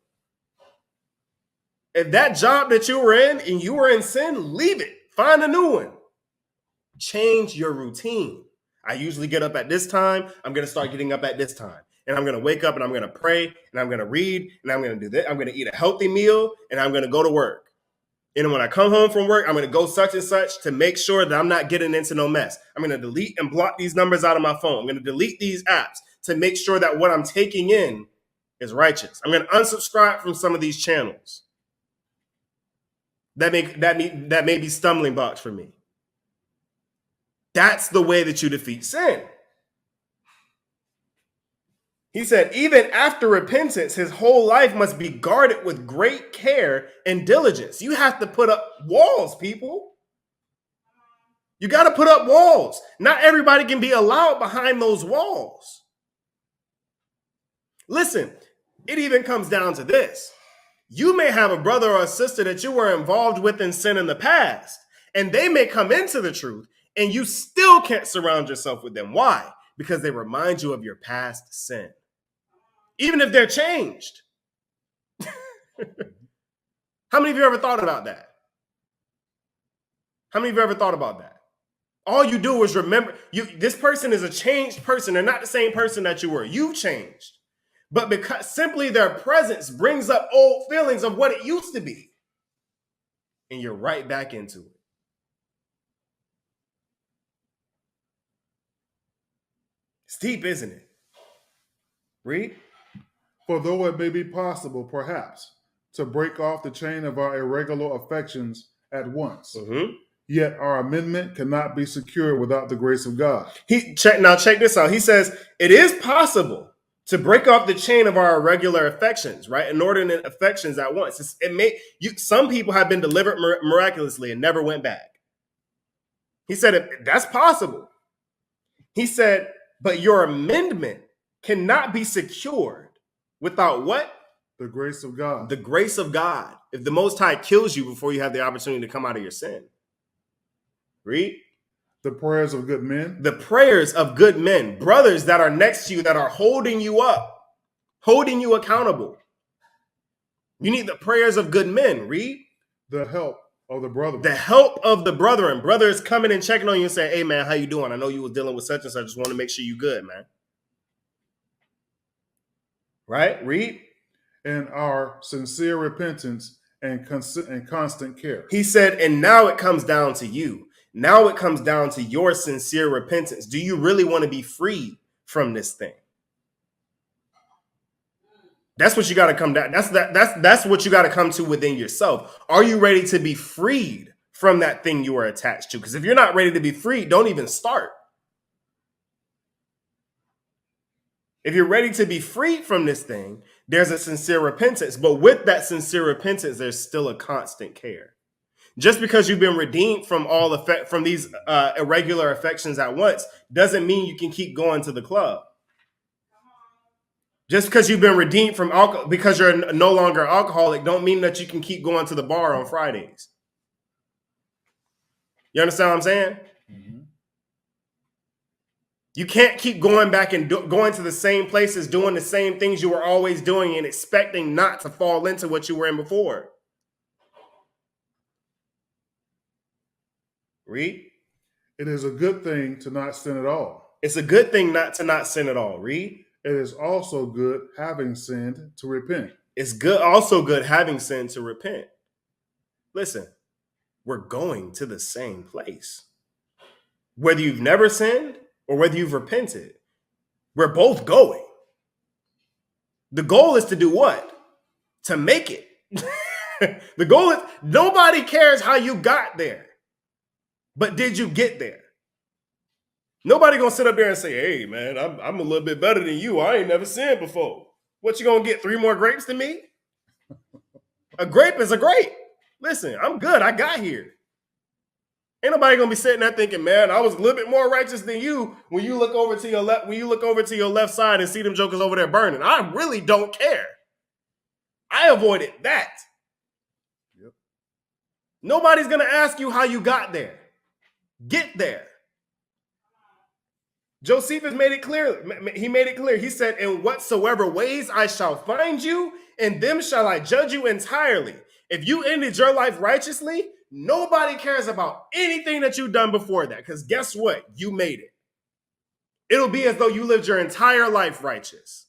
If that job that you were in and you were in sin, leave it. Find a new one. Change your routine. I usually get up at this time. I'm going to start getting up at this time. And I'm going to wake up and I'm going to pray and I'm going to read and I'm going to do this. I'm going to eat a healthy meal and I'm going to go to work. And when I come home from work, I'm going to go such and such to make sure that I'm not getting into no mess. I'm going to delete and block these numbers out of my phone. I'm going to delete these apps to make sure that what I'm taking in is righteous. I'm going to unsubscribe from some of these channels that may be stumbling blocks for me. That's the way that you defeat sin. He said, even after repentance, his whole life must be guarded with great care and diligence. You have to put up walls, people. You got to put up walls. Not everybody can be allowed behind those walls. Listen, it even comes down to this. You may have a brother or a sister that you were involved with in sin in the past, and they may come into the truth, and you still can't surround yourself with them. Why? Because they remind you of your past sin. Even if they're changed. How many of you ever thought about that? How many of you ever thought about that? All you do is remember, this person is a changed person. They're not the same person that you were. You've changed. but because simply their presence brings up old feelings of what it used to be. And you're right back into it. It's deep, isn't it? Read. For though it may be possible, perhaps, to break off the chain of our irregular affections at once, yet our amendment cannot be secured without the grace of God. Now check this out. He says, it is possible to break off the chain of our irregular affections, right? Inordinate affections at once. Some people have been delivered miraculously and never went back. He said, that's possible. He said, but your amendment cannot be secured without what? The grace of God. The grace of God. If the Most High kills you before you have the opportunity to come out of your sin. Read. The prayers of good men. The prayers of good men. Brothers that are next to you that are holding you up. Holding you accountable. You need the prayers of good men. Read. The help of the brethren. The help of the brethren. Brothers coming and checking on you and saying, hey, man, how you doing? I know you was dealing with such and such. Just want to make sure you good, man. Right? Read. And our sincere repentance and constant care. He said, and now it comes down to you. Now it comes down to your sincere repentance. Do you really want to be freed from this thing? That's what you got to come down. That's what you got to come to within yourself. Are you ready to be freed from that thing you are attached to? Because if you're not ready to be freed, don't even start. If you're ready to be freed from this thing, there's a sincere repentance. But with that sincere repentance, there's still a constant care. Just because you've been redeemed from from these irregular affections at once doesn't mean you can keep going to the club. Just because you've been redeemed from alcohol, because you're no longer alcoholic, don't mean that you can keep going to the bar on Fridays. You understand what I'm saying? Mm-hmm. You can't keep going back and going to the same places, doing the same things you were always doing and expecting not to fall into what you were in before. Read. It is a good thing to not sin at all. It's a good thing not sin at all. Read. It is also good, having sinned, to repent. It's also good, having sinned, to repent. Listen, we're going to the same place. Whether you've never sinned or whether you've repented, we're both going. The goal is to do what? To make it. The goal is, nobody cares how you got there. But did you get there? Nobody gonna sit up there and say, hey, man, I'm a little bit better than you. I ain't never sinned before. What, you gonna get 3 more grapes than me? A grape is a grape. Listen, I'm good. I got here. Ain't nobody gonna be sitting there thinking, man, I was a little bit more righteous than you when you look over to your left, side and see them jokers over there burning. I really don't care. I avoided that. Yep. Nobody's gonna ask you how you got there. Get there. Josephus made it clear. He made it clear. He said, in whatsoever ways I shall find you, in them shall I judge you entirely. If you ended your life righteously, nobody cares about anything that you've done before that. Because guess what? You made it. It'll be as though you lived your entire life righteous.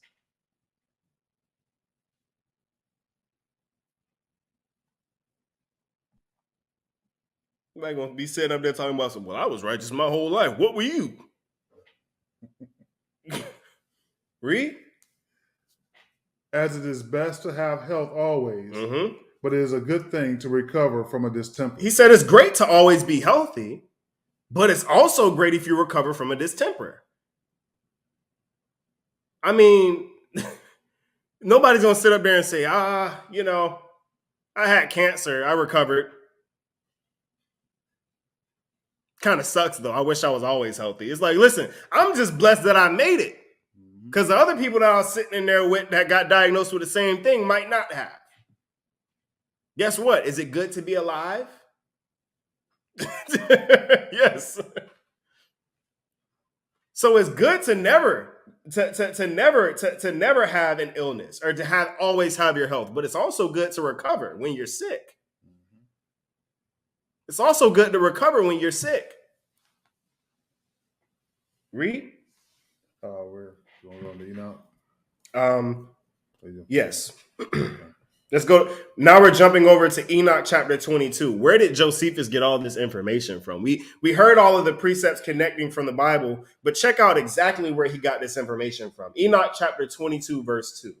You ain't gonna be sitting up there talking about well, I was righteous my whole life. What were you? Read. As it is best to have health always, but it is a good thing to recover from a distemper. He said it's great to always be healthy, but it's also great if you recover from a distemper. I mean, nobody's going to sit up there and say, I had cancer. I recovered. Kind of sucks, though. I wish I was always healthy. It's like, listen, I'm just blessed that I made it. Because the other people that I was sitting in there with that got diagnosed with the same thing might not have. Guess what? Is it good to be alive? Yes. So it's good to never have an illness or to always have your health, but it's also good to recover when you're sick. It's also good to recover when you're sick. Read. We're going to Enoch. Yes. Let's go. Now we're jumping over to Enoch chapter 22. Where did Josephus get all this information from? We heard all of the precepts connecting from the Bible, but check out exactly where he got this information from. Enoch chapter 22, verse 2.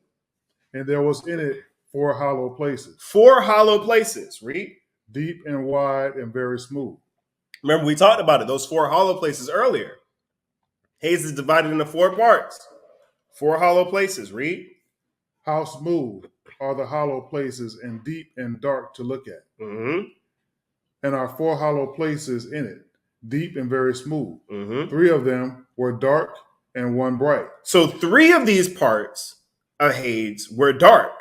And there was in it 4 hollow places. 4 hollow places. Read. Deep and wide and very smooth. Remember, we talked about it, those 4 hollow places earlier. Hades is divided into 4 parts. 4 hollow places. Read. How smooth are the hollow places, and deep and dark to look at. Mm-hmm. And are 4 hollow places in it, deep and very smooth. Mm-hmm. 3 of them were dark and 1 bright. So 3 of these parts of Hades were dark,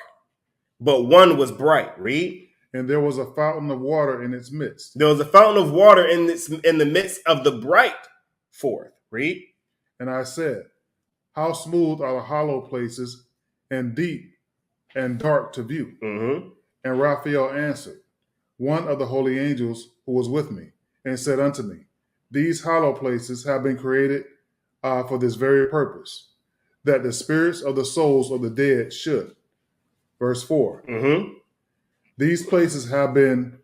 but 1 was bright. Read. And there was a fountain of water in its midst. There was a fountain of water in the midst of the bright fourth. Read. And I said, how smooth are the hollow places, and deep and dark to view. Mm-hmm. And Raphael answered, one of the holy angels who was with me, and said unto me, these hollow places have been created for this very purpose, that the spirits of the souls of the dead should. Verse 4. Mm-hmm. These places have been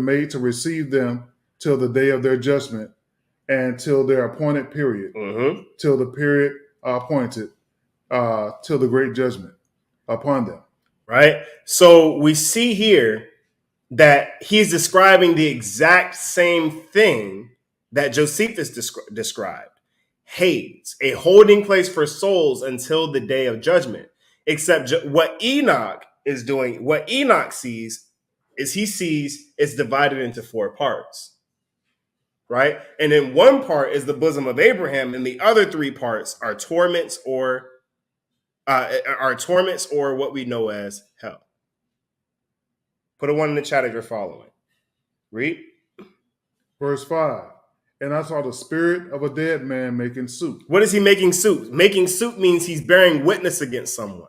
made to receive them till the day of their judgment, and till their appointed period, Mm-hmm. till the period appointed, till the great judgment upon them. Right? So we see here that he's describing the exact same thing that Josephus described. Hades, a holding place for souls until the day of judgment. Except what Enoch is doing, what Enoch sees is he sees it's divided into 4 parts. Right? And then 1 part is the bosom of Abraham, and the other 3 parts are torments or what we know as hell. Put a 1 in the chat if you're following. Read. Verse 5. And I saw the spirit of a dead man making suit. What is he making suit? Making suit means he's bearing witness against someone.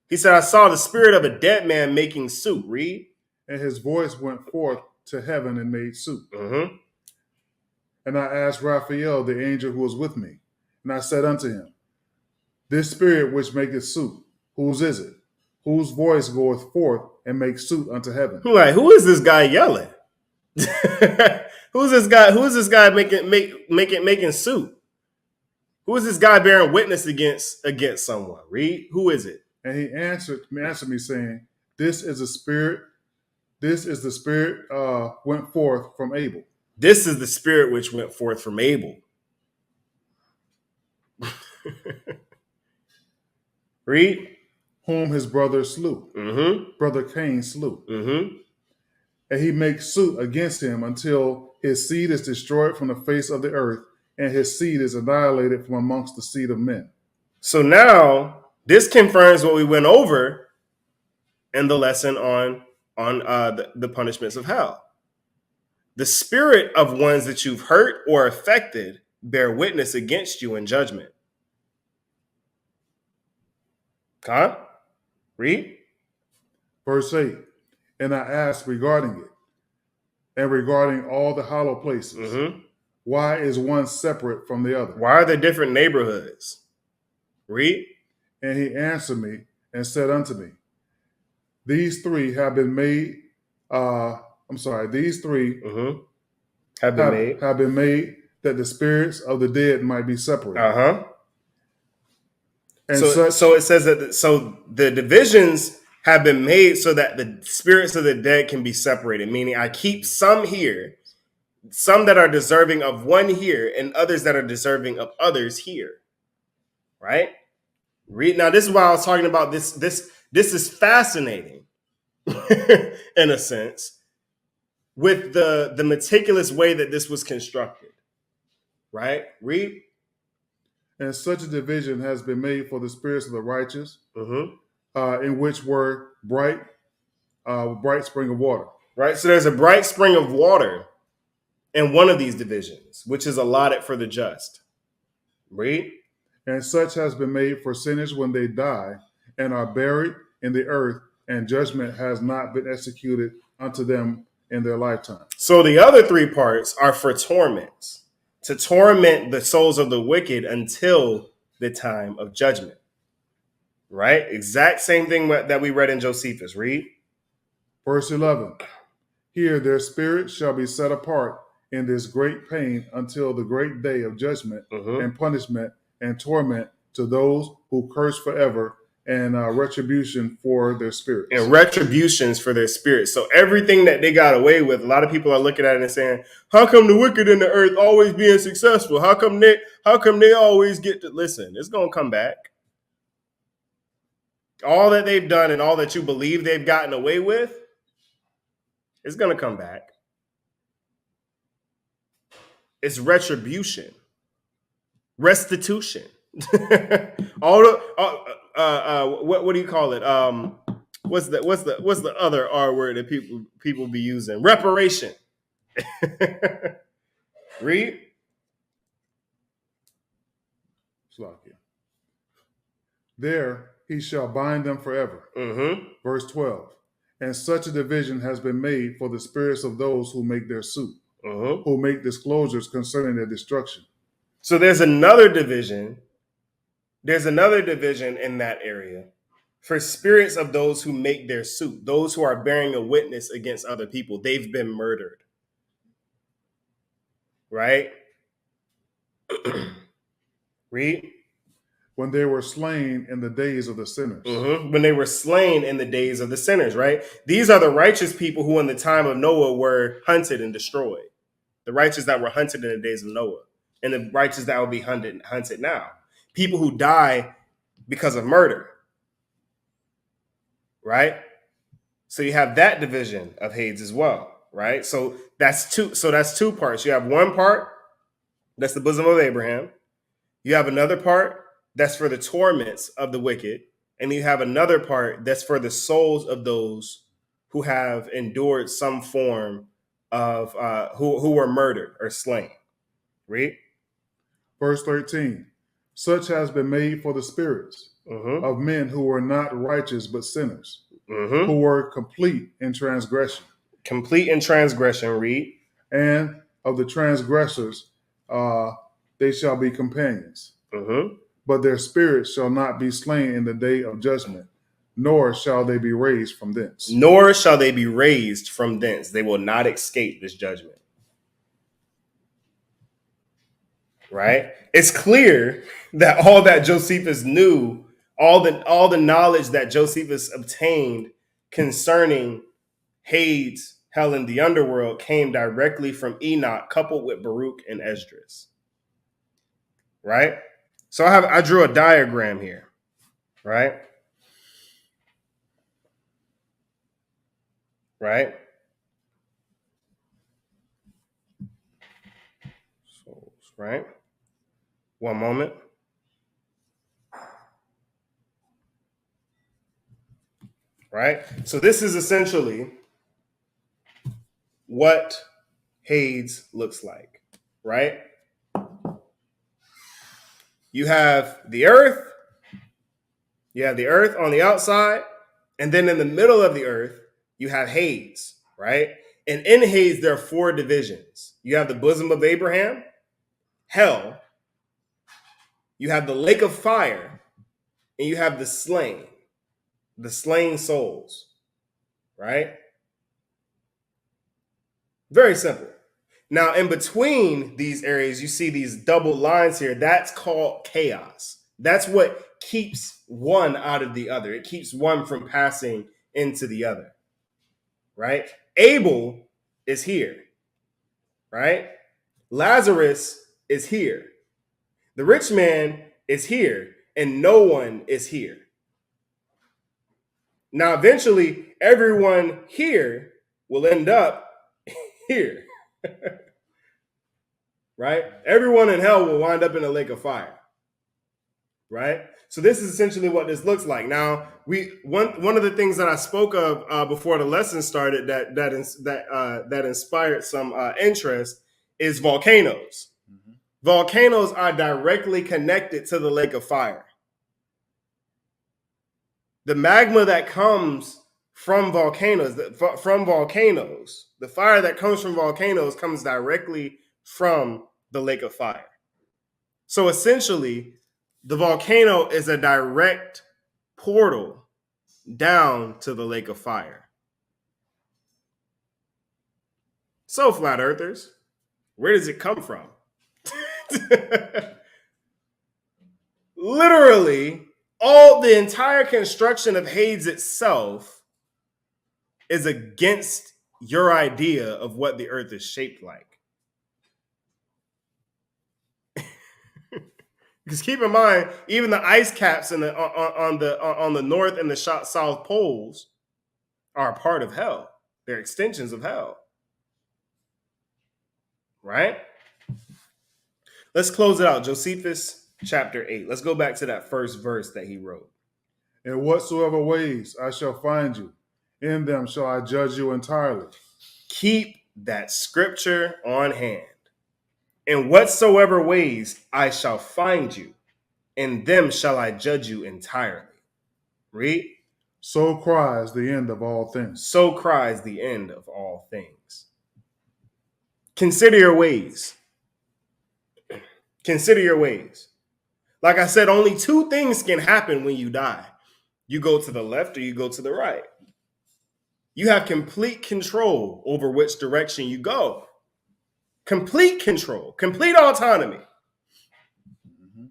He said, I saw the spirit of a dead man making suit. Read. And his voice went forth to heaven and made suit. Mm-hmm. And I asked Raphael, the angel who was with me, and I said unto him, this spirit which maketh suit, whose is it? Whose voice goeth forth and makes suit unto heaven? Like, who is this guy yelling? Who's this guy? Who is this guy making suit? Who is this guy bearing witness against someone? Read. Who is it? And he answered me, saying, this is the spirit. This is the spirit went forth from Abel. This is the spirit which went forth from Abel. Read. Whom his brother slew. Mm-hmm. Brother Cain slew. Mm-hmm. And he makes suit against him until his seed is destroyed from the face of the earth, and his seed is annihilated from amongst the seed of men. So now this confirms what we went over in the lesson on the punishments of hell. The spirit of ones that you've hurt or affected bear witness against you in judgment. Huh? Read. Verse 8. And I asked regarding it, and regarding all the hollow places, Mm-hmm. why is one separate from the other? Why are there different neighborhoods? Read. And he answered me and said unto me, these 3 have been made, these 3 Mm-hmm. Have been made that the spirits of the dead might be separated. Uh-huh. And so it says that the divisions have been made so that the spirits of the dead can be separated, meaning I keep some here, some that are deserving of one here, and others that are deserving of others here. Right? Read. Now, this is why I was talking about this. This is fascinating in a sense, with the meticulous way that this was constructed. Right? Read. And such a division has been made for the spirits of the righteous, Mm-hmm. In which were bright spring of water. Right? So there's a bright spring of water in one of these divisions, which is allotted for the just. Read. And such has been made for sinners when they die and are buried in the earth, and judgment has not been executed unto them in their lifetime. So the other 3 parts are for torments, to torment the souls of the wicked until the time of judgment. Right? Exact same thing that we read in Josephus. Read. Verse 11. Here their spirit shall be set apart in this great pain until the great day of judgment and punishment and torment to those who curse forever, and retribution for their spirits. And retributions for their spirits. So everything that they got away with, a lot of people are looking at it and saying, how come the wicked in the earth always being successful? How come they always get to listen? It's gonna come back. All that they've done and all that you believe they've gotten away with, it's gonna come back. It's retribution, restitution. All the what do you call it? What's the other R word that people be using? Reparation. Read. There he shall bind them forever. Verse 12. And such a division has been made for the spirits of those who make their suit, who make disclosures concerning their destruction. So there's another division. There's another division in that area for spirits of those who make their suit, those who are bearing a witness against other people. They've been murdered. Right? Read. When they were slain in the days of the sinners. When they were slain in the days of the sinners, right? These are the righteous people who in the time of Noah were hunted and destroyed. The righteous that were hunted in the days of Noah. And the righteous that will be hunted now. People who die because of murder. Right? So you have that division of Hades as well. Right? So that's two parts. You have one part, that's the bosom of Abraham. You have another part, that's for the torments of the wicked. And you have another part that's for the souls of those who have endured some form of who were murdered or slain. Read. Verse 13. Such has been made for the spirits of men who were not righteous but sinners, who were complete in transgression. Complete in transgression, read. And of the transgressors they shall be companions. But their spirits shall not be slain in the day of judgment, nor shall they be raised from thence. Nor shall they be raised from thence. They will not escape this judgment. Right? It's clear that all that Josephus knew, all the knowledge that Josephus obtained concerning Hades, hell, and the underworld came directly from Enoch, coupled with Baruch and Esdras. Right? So I drew a diagram here, right? Right? So, right? One moment. Right? So this is essentially what Hades looks like, right? You have the earth on the outside, and then in the middle of the earth, you have Hades, right? And in Hades, there are four divisions. You have the bosom of Abraham, hell, you have the lake of fire, and you have the slain souls, right? Very simple. Now, in between these areas, you see these double lines here. That's called chaos. That's what keeps one out of the other. It keeps one from passing into the other, right? Abel is here, right? Lazarus is here. The rich man is here, and no one is here. Now, eventually, everyone here will end up here. Right? Everyone in hell will wind up in a lake of fire. Right? So this is essentially what this looks like. Now, one of the things that I spoke of before the lesson started that inspired some interest is volcanoes. Volcanoes are directly connected to the lake of fire. The magma that comes from volcanoes, the fire that comes from volcanoes comes directly from the lake of fire. So essentially, The volcano is a direct portal down to the lake of fire. So, flat earthers, where does it come from? Literally, the entire construction of Hades itself is against your idea of what the earth is shaped like. Because keep in mind, even the ice caps on the north and the south poles are a part of hell. They're extensions of hell. Right? Let's close it out. Josephus chapter 8. Let's go back to that first verse that he wrote. In whatsoever ways I shall find you, in them shall I judge you entirely. Keep that scripture on hand. In whatsoever ways I shall find you, in them shall I judge you entirely. Read. So cries the end of all things. So cries the end of all things. Consider your ways. Consider your ways. Like I said, only two things can happen when you die. You go to the left or you go to the right. You have complete control over which direction you go. Complete control, complete autonomy. Mm-hmm.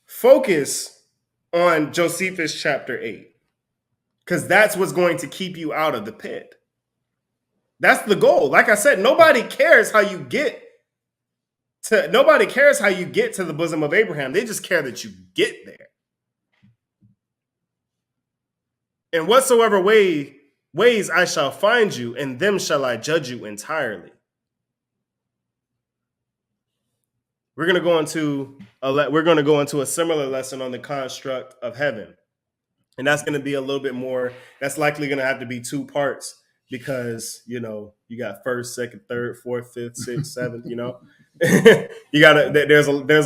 Focus on Josephus chapter 8, because that's what's going to keep you out of the pit. That's the goal. Like I said, nobody cares how you get to the bosom of Abraham. They just care that you get there. In whatsoever ways I shall find you, and them shall I judge you entirely. We're going to go into a similar lesson on the construct of heaven. And that's going to be a little bit more, that's likely going to have to be 2 parts, because, you got first, second, third, fourth, fifth, sixth, seventh, you got to, there's